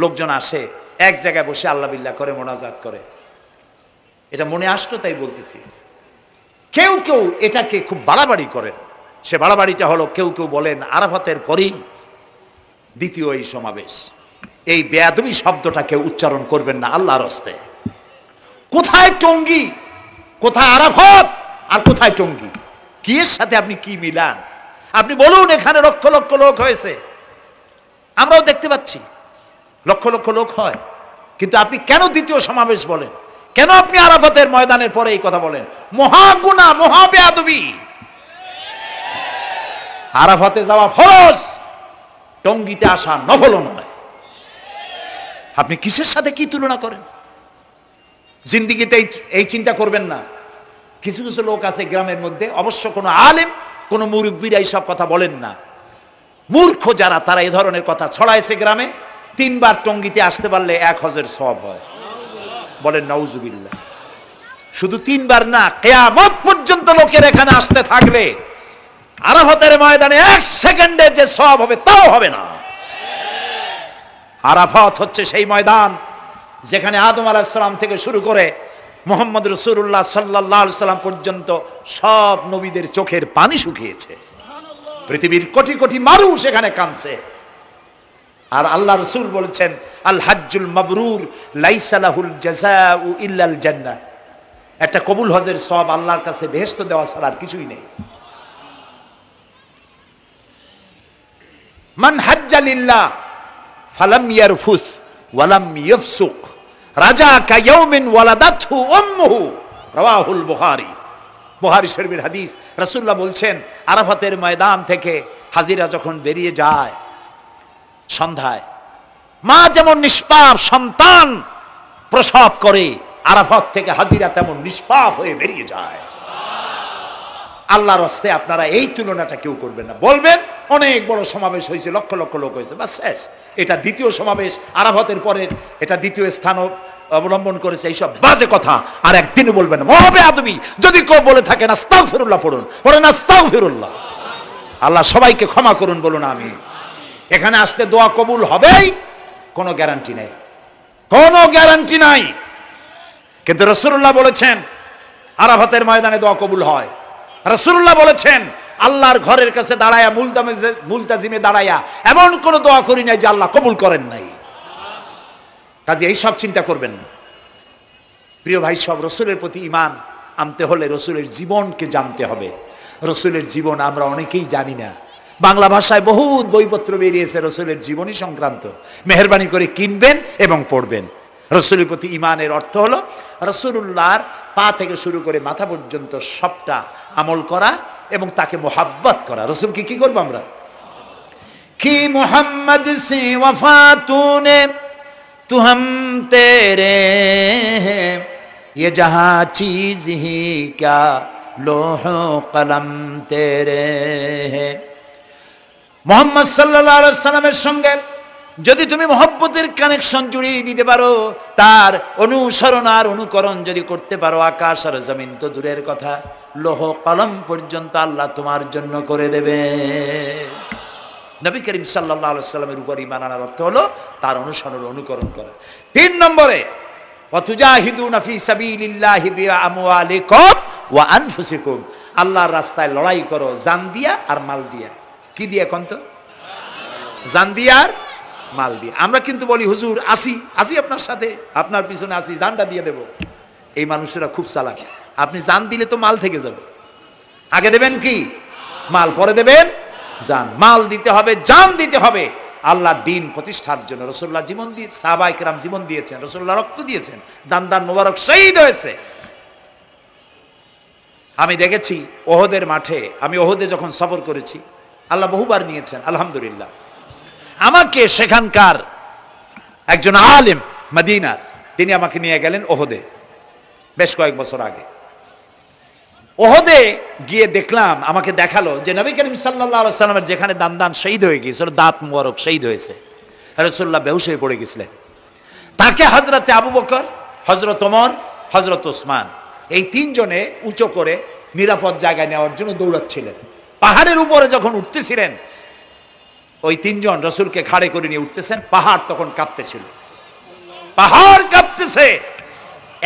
লোকজন আসে, এক জায়গায় বসে আল্লাহ বিল্লাহ করে, মোনাজাত করে। এটা মনে আসতো তাই বলতেছি। কেউ কেউ এটাকে খুব বাড়াবাড়ি করেন, সে বাড়াবাড়িটা হলো, কেউ কেউ বলেন আরাফাতের পরেই দ্বিতীয় এই সমাবেশ। এই বেয়াদবি শব্দটাকে উচ্চারণ করবেন না আল্লাহর হস্তে। কোথায় টঙ্গী, কোথায় আরাফাত, আর কোথায় টঙ্গী? কি এর সাথে আপনি কি মিলান? আপনি বলুন এখানে লক্ষ লক্ষ লোক হয়েছে, আমরাও দেখতে পাচ্ছি লক্ষ লক্ষ লোক হয়, কিন্তু আপনি কেন দ্বিতীয় সমাবেশ বলেন? কেন আপনি আরাফাতের ময়দানের পরে এই কথা বলেন? মহাগুনা, মহাবেয়াদবি। আরাফাতে যাওয়া ফরজ, টঙ্গীতে আসা নফল নয়। আপনি কিসের সাথে কি তুলনা করেন? জিন্দিগিতে এই চিন্তা করবেন না। কিছু কিছু লোক আছে গ্রামের মধ্যে, অবশ্য কোনো আলেম, কোনো মুরব্বীরা এইসব কথা বলেন না, মূর্খ যারা, তারা এই ধরনের কথা ছড়াইছে গ্রামে। 3 বার টঙ্গীতে আসতে পারলে 1 হজের সওয়াব হয়, বলেন নাউজুবিল্লাহ। শুধু 3 বার না, কিয়ামত পর্যন্ত লোকের এখানে আসতে থাকলে আরাফাতের ময়দানে 1 সেকেন্ডে যে সওয়াব হবে তাও হবে না। আরাফাত হচ্ছে সেই ময়দান যেখানে আদম আলাইহিস সালাম থেকে শুরু করে মুহাম্মদ রাসূলুল্লাহ সাল্লাল্লাহু আলাইহি সাল্লাম পর্যন্ত সব নবীদের চোখের পানি শুকিয়েছে। পৃথিবীর কোটি কোটি মানুষ এখানে কাঁদছে। আর আল্লাহ রাসূল বলেছেন, আল হাজ্জুল মাবরুর লাইসা লাহুল জাযাউ ইল্লাল জান্নাহ। একটা কবুল হজের সওয়াব আল্লাহর কাছে বেহেশত দেওয়া ছাড়া আর কিছুই নেই। মান হাজ্জা লিল্লাহ ফালাম ইয়ারফুস ওয়ালাম ইয়াফসুক রাজা কায়াউমিন ওয়ালাদাতহু উম্মুহু, রাওয়াহুল বুখারী। বুখারী শরীফের হাদিস। রাসূলুল্লাহ বলছেন, আরাফাতের ময়দান থেকে হাজিরা যখন বেরিয়ে যায় সন্ধ্যায়, মা যেমন নিষ্পাপ সন্তান প্রসব করে, আরাফাত থেকে হাজিরা তেমন নিষ্পাপ হয়ে বেরিয়ে যায়। আল্লাহর রাস্তে আপনারা এই তুলনাটা কেউ করবেন না। বলবেন অনেক বড় সমাবেশ হয়েছে, লক্ষ লক্ষ লোক হয়েছে, বাস শেষ। এটা দ্বিতীয় সমাবেশ, আরাফাতের পরের এটা দ্বিতীয় স্থান অবলম্বন করেছে, এইসব বাজে কথা আর একদিনও বলবেন না। মহাবে আদমি যদি কেউ বলে থাকেন আস্তাগফিরুল্লাহ পড়ুন, পড়েন আস্তাগফিরুল্লাহ। আল্লাহ সবাইকে ক্ষমা করুন, বলুন আমিন। এখানে আসতে দোয়া কবুল হবেই, কোনো গ্যারান্টি নেই, কোনো গ্যারান্টি নাই। কিন্তু রাসূলুল্লাহ বলেছেন আরাফাতের ময়দানে দোয়া কবুল হয়। রাসূলুল্লাহ বলেছেন আল্লাহর ঘরের কাছে দাঁড়ায়া মুলতাজিমে দাঁড়ায়া এমন কোন দোয়া করি নাই যে আল্লাহ কবুল করেন নাই। কাজে এই সব চিন্তা করবেন না। প্রিয় ভাই, সব রসুলের প্রতি ঈমান আনতে হলে রসুলের জীবনকে জানতে হবে। রসুলের জীবন আমরা অনেকেই জানি না। বাংলা ভাষায় বহুত বইপত্র বেরিয়েছে রসুলের জীবনী সংক্রান্ত, মেহেরবানি করে কিনবেন এবং পড়বেন। রসুলের প্রতি ঈমানের অর্থ হলো রসুলুল্লাহর পা থেকে শুরু করে মাথা পর্যন্ত সবটা আমল করা এবং তাকে মোহাব্বত করা। রসুলকে কি করবো আমরা? কি মোহাম্মদ সে ওয়াফা তূনে তু হাম তেরে ये जहां चीज ही क्या लोह कलम तेरे है। মোহাম্মদ সাল্লাল্লাহু আলাইহি সাল্লামের সঙ্গে যদি তুমি মহব্বতের কানেকশন জুড়িয়ে দিতে পারো, তার অনুসরণ আর অনুকরণ যদি করতে পারো, আকাশ আর জমিন তো দূরের কথা, লোহ কলম পর্যন্ত আল্লাহ তোমার জন্য করে দেবে। নবী করিম সাল্লাল্লাহু আলাইহি সাল্লামের উপর ঈমান আনার অর্থ হলো তার অনুসরণ অনুকরণ করা। 3 নম্বরে ওয়াতুজাহিদুনা ফি সাবিলিল্লাহি বিআমওয়ালিকুম ওয়া আনফুসিকুম, আল্লাহর রাস্তায় লড়াই করো জান দিয়া আর মাল দিয়া। কি দিয়া কোন তো? জান দিয়া আর মাল দিয়ে। আমরা কিন্তু বলি হুজুর আসি আসি আপনার সাথে, আপনার পিছনে আসি, জানটা দিয়ে দেব। এই মানুষেরা খুব চালাক। আপনি জান দিলে তো মাল থেকে যাবে। আগে দেবেন কি? মাল, পরে দেবেন জান। মাল দিতে হবে, জান দিতে হবে আল্লাহর দ্বীন প্রতিষ্ঠার জন্য। রাসূলুল্লাহ জীবন দিয়ে, সাহাবায়ে কেরাম জীবন দিয়েছেন, রাসূলুল্লাহ রক্ত দিয়েছেন, দান দান মোবারক শহীদ হয়েছে। আমি দেখেছি ওহদের মাঠে, আমি ওহদে যখন সফর করেছি, আল্লাহ বহুবার নিয়েছেন আলহামদুলিল্লাহ। আমাকে সেখানকার একজন আলেম মদিনার, তিনি আমাকে নিয়ে গেলেন ওহদে বেশ কয়েক বছর আগে। ওহদে গিয়ে দেখলাম, আমাকে দেখালো যে নবী করিম সাল্লাল্লাহু আলাইহি সাল্লামের যেখানে দান শহীদ হয়ে গিয়েছিল, দাঁত মুবারক শহীদ হয়েছে, রাসূলুল্লাহ বেহুশ হয়ে পড়ে গেছিলেন। তাকে হযরতে আবু বকর, হযরত ওমর, হযরত ওসমান এই 3 জনে উঁচু করে নিরাপদ জায়গায় নেওয়ার জন্য দৌড়াচ্ছিলেন। পাহাড়ের উপরে যখন উঠতেছিলেন, ওই 3 জন রসুলকে ঘাড়ে করে নিয়ে উঠতেছেন। পাহাড় তখন কাঁপতেছিল, পাহাড় কাঁপতেছে,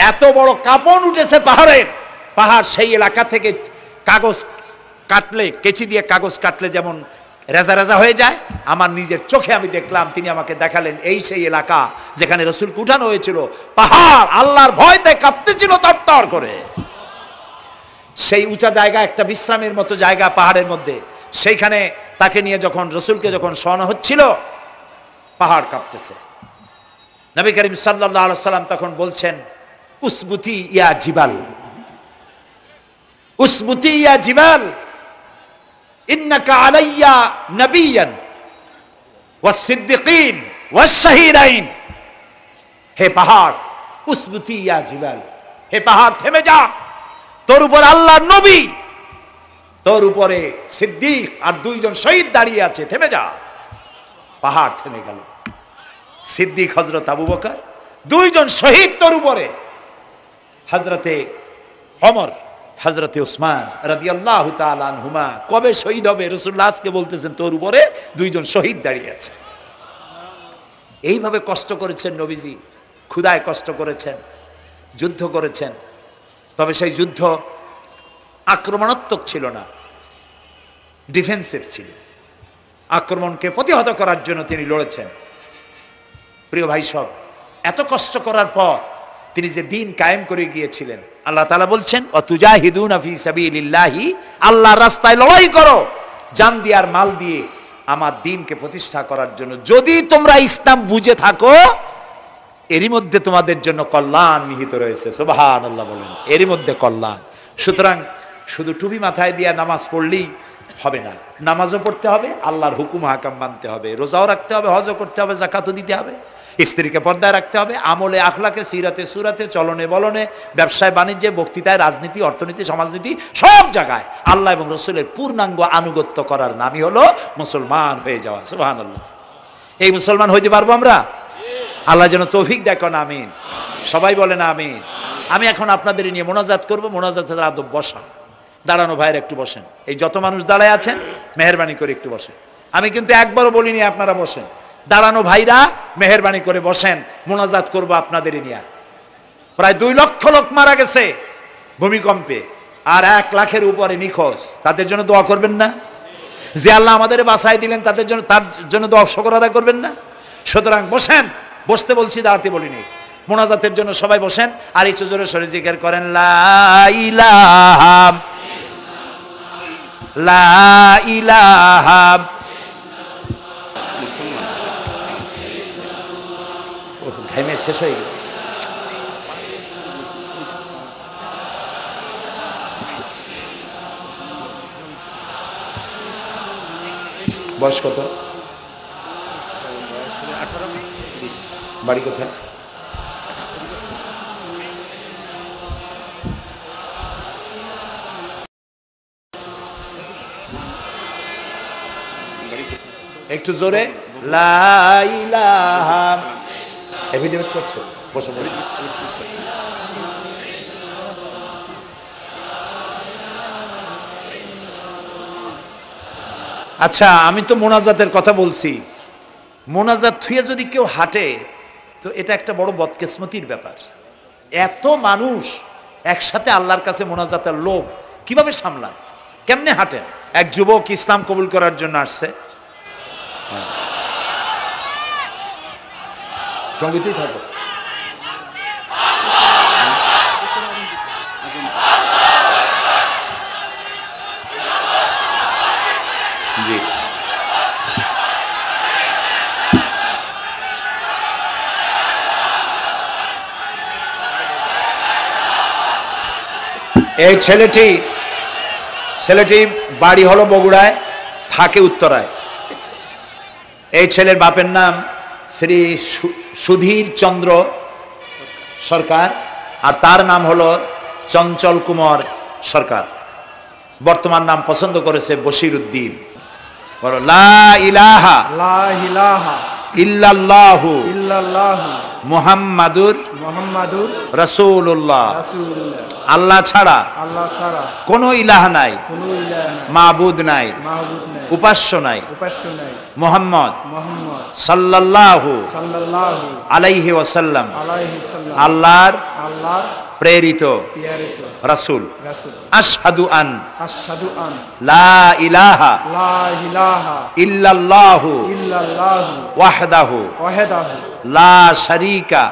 এত বড় কাঁপন উঠেছে পাহাড়ের। পাহাড় সেই এলাকা থেকে কাগজ কাটলে, কেচি দিয়ে কাগজ কাটলে যেমন রেজা রেজা হয়ে যায়, আমার নিজের চোখে আমি দেখলাম। তিনি আমাকে দেখালেন এই সেই এলাকা যেখানে রসুলকে উঠানো হয়েছিল। পাহাড় আল্লাহর ভয়তে কাঁপতেছিল তরতর করে। সেই উঁচা জায়গা, একটা বিশ্রামের মতো জায়গা পাহাড়ের মধ্যে, সেইখানে তাকে নিয়ে যখন রসুলকে যখন শোয়ানো হচ্ছিল, পাহাড় কাঁপতেছে। নবী করিম সাল্লাল্লাহু আলাইহি সাল্লাম তখন বলছেন, উসবুতি ইয়া জিবাল, উসবুতি ইয়া জিবাল, ইন্নাকা আলাইয়া নবিয়ান ওয়াস সিদ্দিকিন ওয়াস শাহীদাইন। হে পাহাড়, উসবুতি ইয়া জিবাল, হে পাহাড় থেমে যা, তোর উপর আল্লাহর নবী, তোর উপরে সিদ্দিক আর 2 জন শহীদ দাঁড়িয়ে আছে, থেমে যা। পাহাড় থেমে গেল। সিদ্দিক হযরত আবু বকর, 2 জন শহীদ তোর উপরে, হযরতে ওমর, হযরতে ওসমান রাদিয়াল্লাহু তাআলা আনহুমা। কবে শহীদ হবে? রাসূলুল্লাহ আজকে বলতেছেন তোর উপরে 2 জন শহীদ দাঁড়িয়ে আছে। এইভাবে কষ্ট করেছেন নবীজি, ক্ষুধায় কষ্ট করেছেন, যুদ্ধ করেছেন। তবে সেই যুদ্ধ আক্রমণাত্মক ছিল না, ডিফেন্সিভ ছিল। আক্রমণকে প্রতিহত করার জন্য তিনি লড়েছেন। প্রিয় ভাই সব, এত কষ্ট করার পর তিনি যে দিন কায়েম করে গিয়েছিলেন, আল্লাহ তাআলা বলছেন ওয়াতুজাহিদুনা ফি সাবিলিল্লাহি, আল্লাহর রাস্তায় লড়াই করো জান দিয়ে আর মাল দিয়ে আমার দ্বীনকে প্রতিষ্ঠা করার জন্য। যদি তোমরা ইসলাম বুঝে থাকো এরই মধ্যে তোমাদের জন্য কল্যাণ নিহিত রয়েছে। সুবহানাল্লাহ বলেন, এরই মধ্যে কল্যাণ। সুতরাং শুধু টুপি মাথায় দিয়ে নামাজ পড়লেই হবে না, নামাজও পড়তে হবে, আল্লাহর হুকুম হাকাম মানতে হবে, রোজাও রাখতে হবে, হজও করতে হবে, যাকাতও দিতে হবে, স্ত্রীকে পর্দায় রাখতে হবে, আমলে আখলাকে সিরাতে সুরাতে চলনে বলনে ব্যবসায় বাণিজ্যে বক্তৃতায় রাজনীতি অর্থনীতি সমাজনীতি সব জায়গায় আল্লাহ এবং রসুলের পূর্ণাঙ্গ আনুগত্য করার নামই হলো মুসলমান হয়ে যাওয়া। সুবহানাল্লাহ। এই মুসলমান হইতে পারবো আমরা? আল্লাহ যেন তৌফিক দেখেন, আমিন। সবাই বলেন আমিন। আমি এখন আপনাদের নিয়ে মোনাজাত করবো। মোনাজাতের আদব বসা, দাঁড়ানো ভাইয়ের একটু বসেন। এই যত মানুষ দাঁড়ায় আছেন মেহেরবানি করে একটু বসেন। আমি কিন্তু একবারও বলিনি আপনারা বসেন। দাঁড়ানো ভাইরা মেহেরবানি করে বসেন, মোনাজাত করব আপনাদের নিয়ে। প্রায় 2 লক্ষ লোক মারা গেছে ভূমিকম্পে, আর 1 লাখের উপরে নিখোঁজ। তাদের জন্য দোয়া করবেন না? যে আল্লাহ আমাদের বাঁচাই দিলেন তাদের জন্য, তার জন্য দোয়া শুকর আদায় করবেন না? সুতরাং বসেন, বসতে বলছি, দাঁড়াতে বলিনি। মোনাজাতের জন্য সবাই বসেন, আর একটু জোরে সরে জিকির করেন লা ইলাহা লা ইলাহা। ঘামে শেষ হয়ে গেছে। বয়স কত? বাড়ি কোথায়? একটু জোরে লা ইলাহা। এফিডেভিট করছো? বসো বসো। আচ্ছা, আমি তো মোনাজাতের কথা বলছি। মোনাজাত থুয়ে যদি কেউ হাঁটে তো এটা একটা বড় বদকিসমতির ব্যাপার। এত মানুষ একসাথে আল্লাহর কাছে মোনাজাতের লোভ কিভাবে সামলান? কেমনে হাঁটেন? এক যুবক ইসলাম কবুল করার জন্য আসছে। সঙ্গীতেই থাকো। জি, এই ছেলেটি বাড়ি হলো বগুড়ায়, থাকে উত্তরায়। এই ছেলের বাপের নাম শ্রী সুধীর চন্দ্র সরকার, আর তার নাম হলো চঞ্চল কুমার সরকার। বর্তমান নাম পছন্দ করেছে বশির উদ্দিন। বলো লা ইলাহা ইল্লাল্লাহু মুহাম্মাদুর রাসূলুল্লাহ। আল্লাহ ছাড়া কোনো ইলাহ নাই, মাবুদ নাই, উপাস্য নাই। মুহাম্মদ সাল্লাল্লাহু আলাইহি ওয়াসাল্লাম আল্লাহর প্রেরিত রাসূল। আশহাদু আন লা ইলাহা ইল্লাল্লাহু ওয়াহদাহু লা শারীকা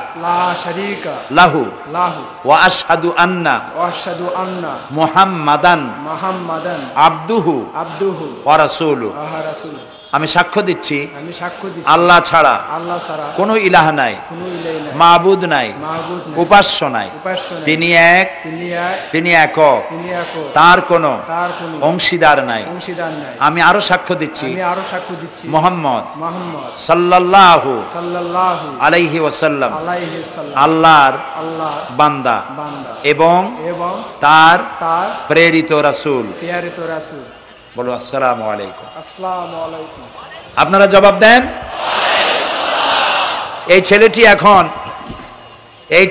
লাহু ওয়া আশহাদু আন্না মুহাম্মাদান আবদুহু ওয়া রাসূলুহু। আমি সাক্ষ্য দিচ্ছি আল্লাহ ছাড়া কোনো ইলাহ নাই, মাবুদ নাই, উপাস্য নাই। তিনি এক, তিনি একক, তার কোনো অংশীদার নাই। আমি আরো সাক্ষ্য দিচ্ছি মুহাম্মদ সাল্লাল্লাহু আলাইহি ওয়াসাল্লাম আল্লাহর বান্দা এবং তার প্রেরিত রাসূল। বলো আসসালামু আলাইকুম। আপনারা জবাব দেন। এই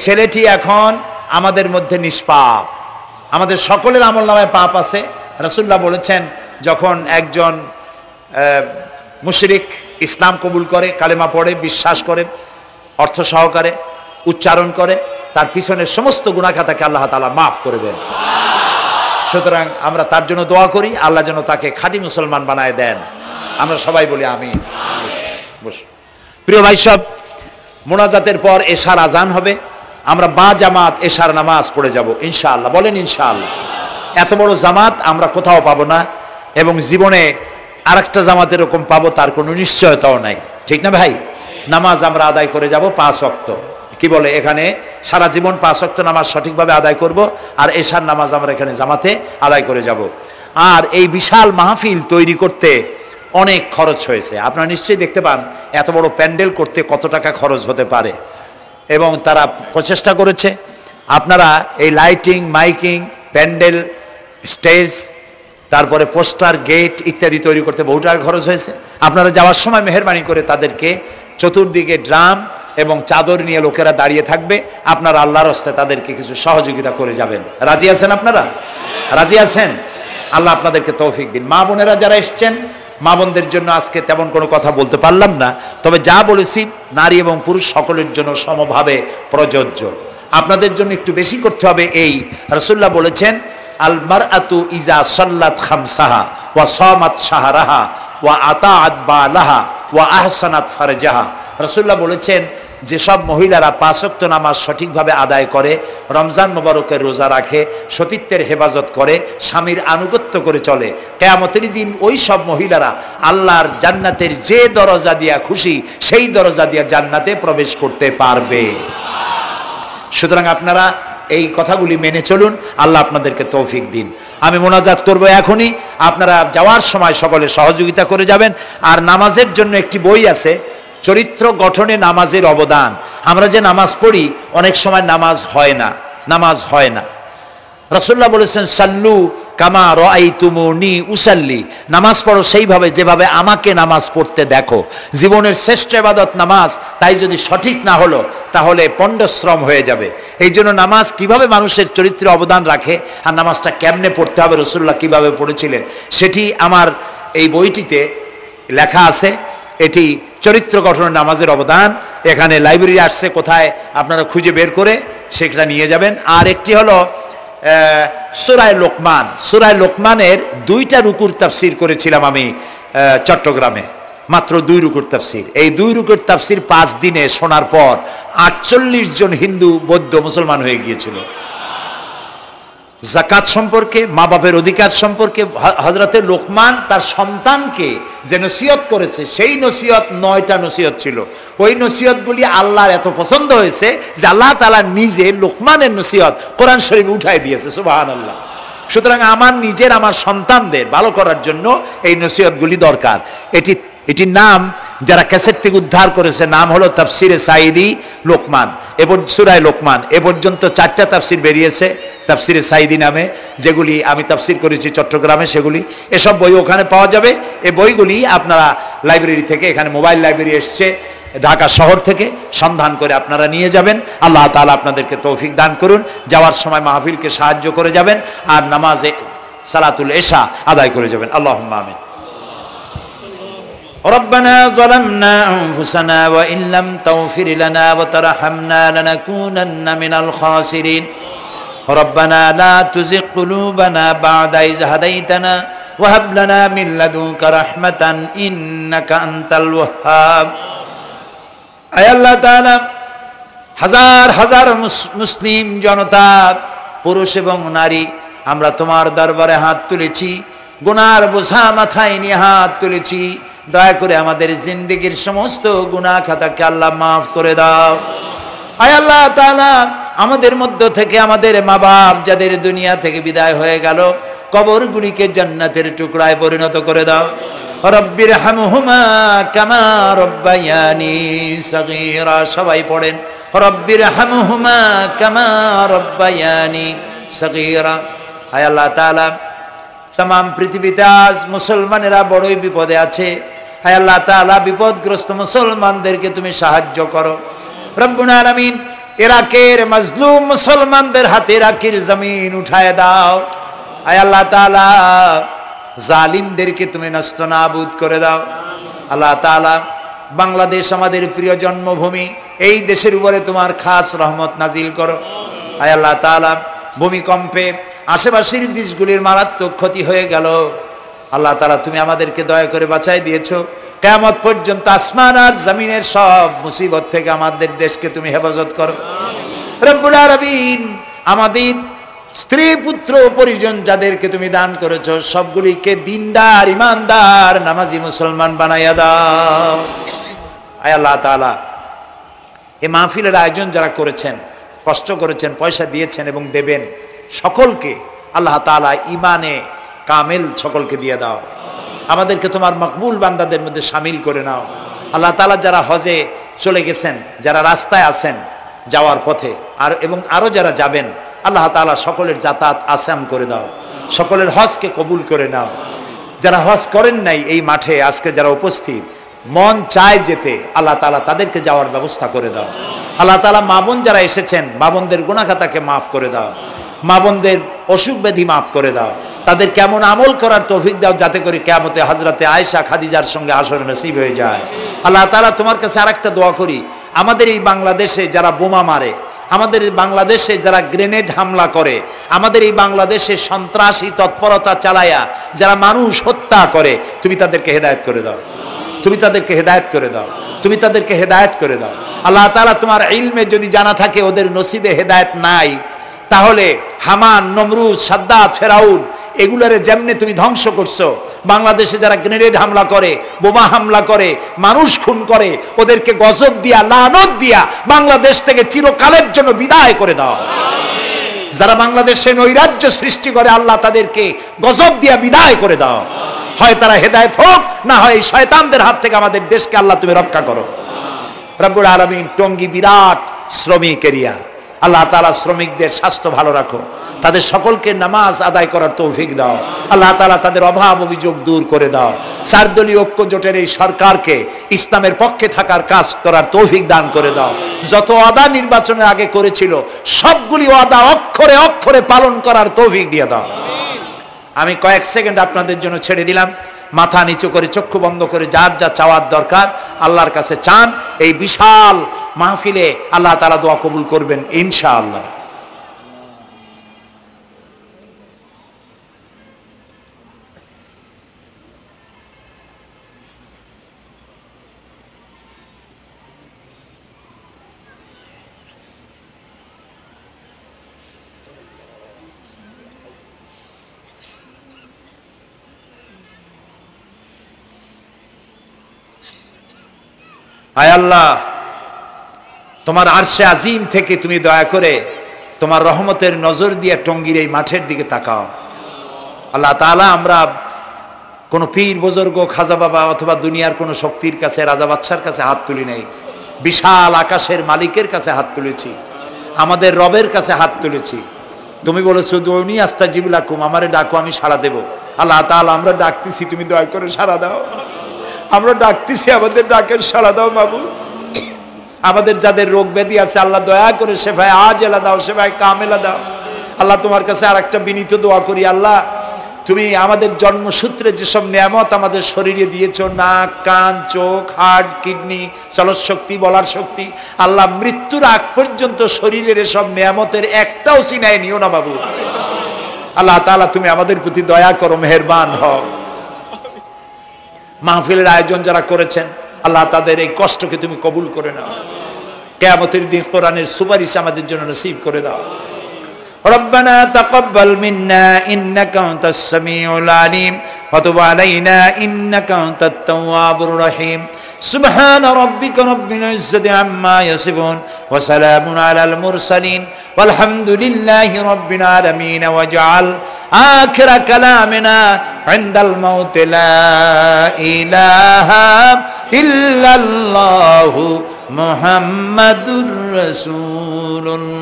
ছেলেটি এখন আমাদের মধ্যে নিষ্পাপ। আমাদের সকলের আমলনামায় পাপ আছে। রাসূলুল্লাহ বলেছেন, যখন একজন মুশরিক ইসলাম কবুল করে, কালেমা পড়ে, বিশ্বাস করে, অর্থ সহকারে উচ্চারণ করে, তার পিছনের সমস্ত গুনাহ খাতাকে আল্লাহ তাআলা মাফ করে দেন। সুতরাং আমরা তার জন্য দোয়া করি, আল্লাহ যেন তাকে খাঁটি মুসলমান বানায় দেন। আমরা সবাই বলি আমিন। প্রিয় ভাই সব, মোনাজাতের পর এশার আজান হবে, আমরা বা জামাত এশার নামাজ পড়ে যাব ইনশাআল্লাহ। বলেন ইনশাআল্লাহ। এত বড় জামাত আমরা কোথাও পাবো না, এবং জীবনে আরেকটা জামাত এরকম পাবো তার কোনো নিশ্চয়তাও নাই, ঠিক না ভাই? নামাজ আমরা আদায় করে যাব 5 ওয়াক্ত। কি বলে, এখানে সারা জীবন 5 ওয়াক্ত নামাজ সঠিকভাবে আদায় করব, আর এশার নামাজ আমরা এখানে জামাতে আদায় করে যাব। আর এই বিশাল মাহফিল তৈরি করতে অনেক খরচ হয়েছে। আপনারা নিশ্চয়ই দেখতে পান এত বড় প্যান্ডেল করতে কত টাকা খরচ হতে পারে, এবং তারা প্রচেষ্টা করেছে। আপনারা এই লাইটিং, মাইকিং, প্যান্ডেল, স্টেজ, তারপরে পোস্টার, গেট ইত্যাদি তৈরি করতে বহু টাকা খরচ হয়েছে। আপনারা যাওয়ার সময় মেহেরবানি করে তাদেরকে চতুর্দিকে ড্রাম এবং চাদর নিয়ে লোকেরা দাঁড়িয়ে থাকবে, আপনারা আল্লাহর হস্তে তাদেরকে কিছু সহযোগিতা করে যাবেন। রাজি আছেন আপনারা? রাজি আছেন? আল্লাহ আপনাদেরকে তৌফিক দিন। মা বোনেরা যারা এসছেন, মা বোনদের জন্য আজকে তেমন কোনো কথা বলতে পারলাম না, তবে যা বলেছি নারী এবং পুরুষ সকলের জন্য সমভাবে প্রযোজ্য। আপনাদের জন্য একটু বেশি করতে হবে। এই রাসূলুল্লাহ বলেছেন, আল মারআতু ইজা সাল্লাত খামসাহা ওয়া সামাত শাহরাহা ওয়া আতাআত বালাহা ওয়া আহসানাত ফারজাহা। রাসূলুল্লাহ বলেছেন, যেসব মহিলারা 5 ওয়াক্ত নামাজ সঠিকভাবে আদায় করে, রমজান মোবারকের রোজা রাখে, সতীত্বের হেফাজত করে, স্বামীর আনুগত্য করে চলে, কিয়ামতের দিন ওই সব মহিলারা আল্লাহর জান্নাতের যে দরজা দিয়া খুশি সেই দরজা দিয়া জান্নাতে প্রবেশ করতে পারবে। সুতরাং আপনারা এই কথাগুলি মেনে চলুন, আল্লাহ আপনাদেরকে তৌফিক দিন। আমি মোনাজাত করব এখনই, আপনারা যাওয়ার সময় সকলে সহযোগিতা করে যাবেন। আর নামাজের জন্য একটি বই আছে, চরিত্র গঠনে নামাজের অবদান। আমরা যে নামাজ পড়ি অনেক সময় নামাজ হয় না। রাসূলুল্লাহ বলেছেন, সাল্লু কামা রাআইতুমুনি উসাল্লি, নামাজ পড়ো সেইভাবে যেভাবে আমাকে নামাজ পড়তে দেখো। জীবনের শ্রেষ্ঠ ইবাদত নামাজ, তাই যদি সঠিক না হলো তাহলে পণ্ডশ্রম হয়ে যাবে। এই জন্য নামাজ কিভাবে মানুষের চরিত্রে অবদান রাখে, আর নামাজটা কেমনে পড়তে হবে, রাসূলুল্লাহ কিভাবে পড়েছিলেন, সেটি আমার এই বইটিতে লেখা আছে। এটি চরিত্র গঠনের নামাজের অবদান। এখানে লাইব্রেরি আসছে, কোথায় আপনারা খুঁজে বের করে সেটা নিয়ে যাবেন। আর একটি হলো সূরা লোকমান। সূরা লোকমানের 2টা রুকুর তাফসির করেছিলাম আমি চট্টগ্রামে, মাত্র 2 রুকুর তাফসির। এই 2 রুকুর তাফসির 5 দিনে শোনার পর 48 জন হিন্দু, বৌদ্ধ, মুসলমান হয়ে গিয়েছিল। যাকাত সম্পর্কে, মা বাপের অধিকার সম্পর্কে হযরতে লোকমান তার সন্তানকে যে নসিহত করেছে, সেই নসিহত 9টা নসিহত ছিল। ওই নসিহতগুলি আল্লাহর এত পছন্দ হয়েছে যে আল্লাহ তাআলা নিজে লোকমানের নসিহত কোরআন শরীফে উঠাই দিয়েছে। সুবহানাল্লাহ। সুতরাং আমার নিজের, আমার সন্তানদের ভালো করার জন্য এই নসিহতগুলি দরকার। এটির নাম যারা ক্যাসেট থেকে উদ্ধার করেছে, নাম হলো তাফসিরে সাঈদী লোকমান। এবার সূরা লোকমান এ পর্যন্ত 4টা তাফসির বেরিয়েছে তাফসিরে সাঈদী নামে, যেগুলি আমি তাফসির করেছি চট্টগ্রামে। সেগুলি, এসব বই ওখানে পাওয়া যাবে। এই বইগুলি আপনারা লাইব্রেরি থেকে, এখানে মোবাইল লাইব্রেরি এসছে ঢাকা শহর থেকে, সন্ধান করে আপনারা নিয়ে যাবেন। আল্লাহ তাআলা আপনাদেরকে তৌফিক দান করুন। যাওয়ার সময় মাহফিলকে সাহায্য করে যাবেন, আর নামাজে সালাতুল এশা আদায় করে যাবেন। আল্লাহুম্মা আমিন। ربنا ظلمنا أنفسنا وإن لم تغفر لنا وترحمنا لنكونن من الخاسرين ربنا لا تزغ قلوبنا بعد إذ هديتنا وهب لنا من لدنك رحمة إنك أنت الوهاب। আয় আল্লাহ তাআলা, হাজার হাজার মুসলিম জনতা, পুরুষ এবং নারী, আমরা তোমার দরবারে হাত তুলেছি, গুনার বোঝা মাথায় নিয়ে হাত তুলেছি। দয়া করে আমাদের জিন্দেগীর সমস্ত গুনাহ খাতাকে আল্লাহ মাফ করে দাও। আয় আল্লাহ তাআলা, আমাদের মধ্য থেকে আমাদের মা বাপ যাদের দুনিয়া থেকে বিদায় হয়ে গেল, কবরগুলিকে জান্নাতের টুকরায় পরিণত করে দাও। রব্বির হামহুমা কামা রব্বায়ানি সগীরা। সবাই পড়েন, রব্বির হামহুমা কামা রব্বায়ানি সগীরা। আয় আল্লাহ তাআলা, तमाम পৃথিবীতে আজ মুসলমানেরা বড়ই বিপদে আছে। হায় আল্লাহ তাআলা, বিপদগ্রস্ত মুসলমানদেরকে তুমি সাহায্য করো রব্বুল আলামিন। ইরাকের মাজলুম মুসলমানদের হাতে ইরাকের জমিন উঠায় দাও। হায় আল্লাহ তাআলা, জালিমদেরকে তুমি নস্তনাবুদ করে দাও। আল্লাহ তাআলা, বাংলাদেশ আমাদের প্রিয় জন্মভূমি, এই দেশের উপরে তোমার খাস রহমত নাজিল করো। হায় আল্লাহ তাআলা, ভূমিকম্পে আশেপাশের দেশগুলির মারাত্মক ক্ষতি হয়ে গেল। আল্লাহ তাআলা, তুমি আমাদেরকে দয়া করে বাঁচাই দিয়েছো। কিয়ামত পর্যন্ত আসমান আর জমিনের সব মুসিবত থেকে আমাদের দেশকে তুমি হেফাজত করো রব্বুল আলামিন। আমাদের স্ত্রী পুত্র পরিজন যাদেরকে তুমি দান করেছো সবগুলিকে দিনদার ইমানদার নামাজি মুসলমান বানাইয়া দাও। আয় আল্লাহ তাআলা, এই মাহফিলের আয়োজন যারা করেছেন, কষ্ট করেছেন, পয়সা দিয়েছেন এবং দেবেন, সকলকে আল্লাহ তাআলা ইমানে কামেল সকলকে দিয়ে দাও। আমাদেরকে তোমার মকবুল বান্দাদের মধ্যে শামিল করে নাও। আল্লাহ তাআলা যারা হজে চলে গেছেন, যারা রাস্তায় আছেন যাওয়ার পথে, আর এবং আরো যারা যাবেন, আল্লাহ তাআলা সকলের যাতায়াত আসান করে দাও, সকলের হজকে কবুল করে নাও। যারা হজ করেন নাই এই মাঠে আজকে যারা উপস্থিত, মন চায় যেতে, আল্লাহ তাআলা তাদেরকে যাওয়ার ব্যবস্থা করে দাও। আল্লাহ তাআলা মা বোন যারা এসেছেন, মা বোনদের গুনাহ খাতাকে মাফ করে দাও, মা বোনদের অসুখ ব্যাধি মাফ করে দাও, তাদের কেমন আমল করার তৌফিক দাও যাতে করে কিয়ামতে হযরতে আয়েশা খাদিজার সঙ্গে আসর নসিব হয়ে যায়। আল্লাহ তাআলা তোমার কাছে আরেকটা দোয়া করি, আমাদের এই বাংলাদেশে যারা বোমা মারে, আমাদের এই বাংলাদেশে যারা গ্রেনেড হামলা করে, আমাদের এই বাংলাদেশে সন্ত্রাসী তৎপরতা চালায়া যারা মানুষ হত্যা করে, তুমি তাদেরকে হেদায়েত করে দাও, তুমি তাদেরকে হেদায়েত করে দাও, তুমি তাদেরকে হেদায়েত করে দাও। আল্লাহ তাআলা তোমার ইলমে যদি জানা থাকে ওদের নসিবে হেদায়েত নাই, তাহলে হামান, নমরুদ, সাদ্দাত, ফেরাউন এগুলারে যেমনে তুমি ধ্বংস করছো, বাংলাদেশে যারা গ্রেনেড হামলা করে, বোমা হামলা করে, মানুষ খুন করে, ওদেরকে গজব দিয়া, লানত দিয়া বাংলাদেশ থেকে চিরকালের জন্য বিদায় করে দাও। যারা বাংলাদেশে নৈরাজ্য সৃষ্টি করে, আল্লাহ তাদেরকে গজব দিয়া বিদায় করে দাও। হয় তারা হেদায়েত হোক, না হয় এই শয়তানদের হাত থেকে আমাদের দেশকে আল্লাহ তুমি রক্ষা করো। রব্বুল আলামিন, টঙ্গী বিরাট শ্রমিক এরিয়া, আল্লাহ তাআলা শ্রমিকদের স্বাস্থ্য ভালো রাখো, তাদের সকলকে নামাজ আদায় করার তৌফিক দাও। আল্লাহ তাআলা তাদের অভাব অভিযোগ দূর করে দাও। চারদলীয় ঐক্য জোটের এই সরকারকে ইসলামের পক্ষে থাকার কাজ করার তৌফিক দান করে দাও। যত ওয়াদা নির্বাচনের আগে করেছিল সবগুলি ওয়াদা অক্ষরে অক্ষরে পালন করার তৌফিক দিয়ে দাও। আমি কয়েক সেকেন্ড আপনাদের জন্য ছেড়ে দিলাম, মাথা নিচু করে চক্ষু বন্ধ করে যার যা চাওয়ার দরকার আল্লাহর কাছে চান। এই বিশাল মাহফিলে আল্লাহ তাআলা দোয়া কবুল করবেন ইনশাআল্লাহ। আয় আল্লাহ, তোমার আরশে আজিম থেকে তুমি দয়া করে তোমার রহমতের নজর দিয়ে টঙ্গীর এই মাঠের দিকে তাকাও। আল্লাহ তাআলা, আমরা কোনো পীর বুজুর্গ, খাজা বাবা অথবা দুনিয়ার কোনো শক্তির কাছে, রাজা বাদশার কাছে হাত তুলি নাই, বিশাল আকাশের মালিকের কাছে হাত তুলেছি, আমাদের রবের কাছে হাত তুলেছি। তুমি বলেছো দুনি আস্তাজিবু লাকুম, আমারে ডাকো আমি সাড়া দেব। আল্লাহ তাআলা, আমরা ডাকতেছি, তুমি দয়া করে সাড়া দাও। আমরা ডাকতেছি, আমাদের ডাকের সাড়া দাও মাবুদ। আমাদের যাদের রোগ ব্যাধি আছে আল্লাহ দয়া করে শেফায়ে আজেলা দাও, শেফায়ে কামেলা দাও। আল্লাহ তোমার কাছে আরেকটা বিনীত দোয়া করি, আল্লাহ তুমি আমাদের জন্মসূত্রে যেসব নিয়ামত আমাদের শরীরে দিয়েছো, নাক, কান, চোখ, হার্ট, কিডনি, চলৎ শক্তি, বলার শক্তি, আল্লাহ মৃত্যুর আগ পর্যন্ত শরীরের এসব নিয়ামতের একটাও ছিনায় নিও না বাবু। আল্লাহ তাআলা তুমি আমাদের প্রতি দয়া করো, মেহেরবান হও। মাহফিলের আয়োজন যারা করেছেন আল্লাহ তাদের এই কষ্টকে তুমি কবুল করে নাও। কিয়ামতের দিন কোরআনের সুপারিশ আমাদের জন্য নসিব করে দাও। রব্বানা তাকাব্বাল মিন্না ইন্নাকা আনতাস সামিউল আলিম ওয়া তুব আলাইনা ইন্নাকা আনতাত তাওয়াবুর রহিম। সুবহান রাব্বিকা রাব্বিল ইজ্জাতি আম্মা ইয়াসিফুন ওয়া সালামুন আলাল মুরসালিন ওয়ালহামদুলিল্লাহি রাব্বিল আলামিন। ওয়াজআল আখিরা কালামিনা ইনদাল মাউত লা ইলাহা ইল্লাল্লাহু মুহাম্মাদুর রাসূলুল্লাহ।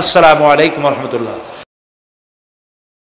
আসসালামু আলাইকুম ওয়া রাহমাতুল্লাহ।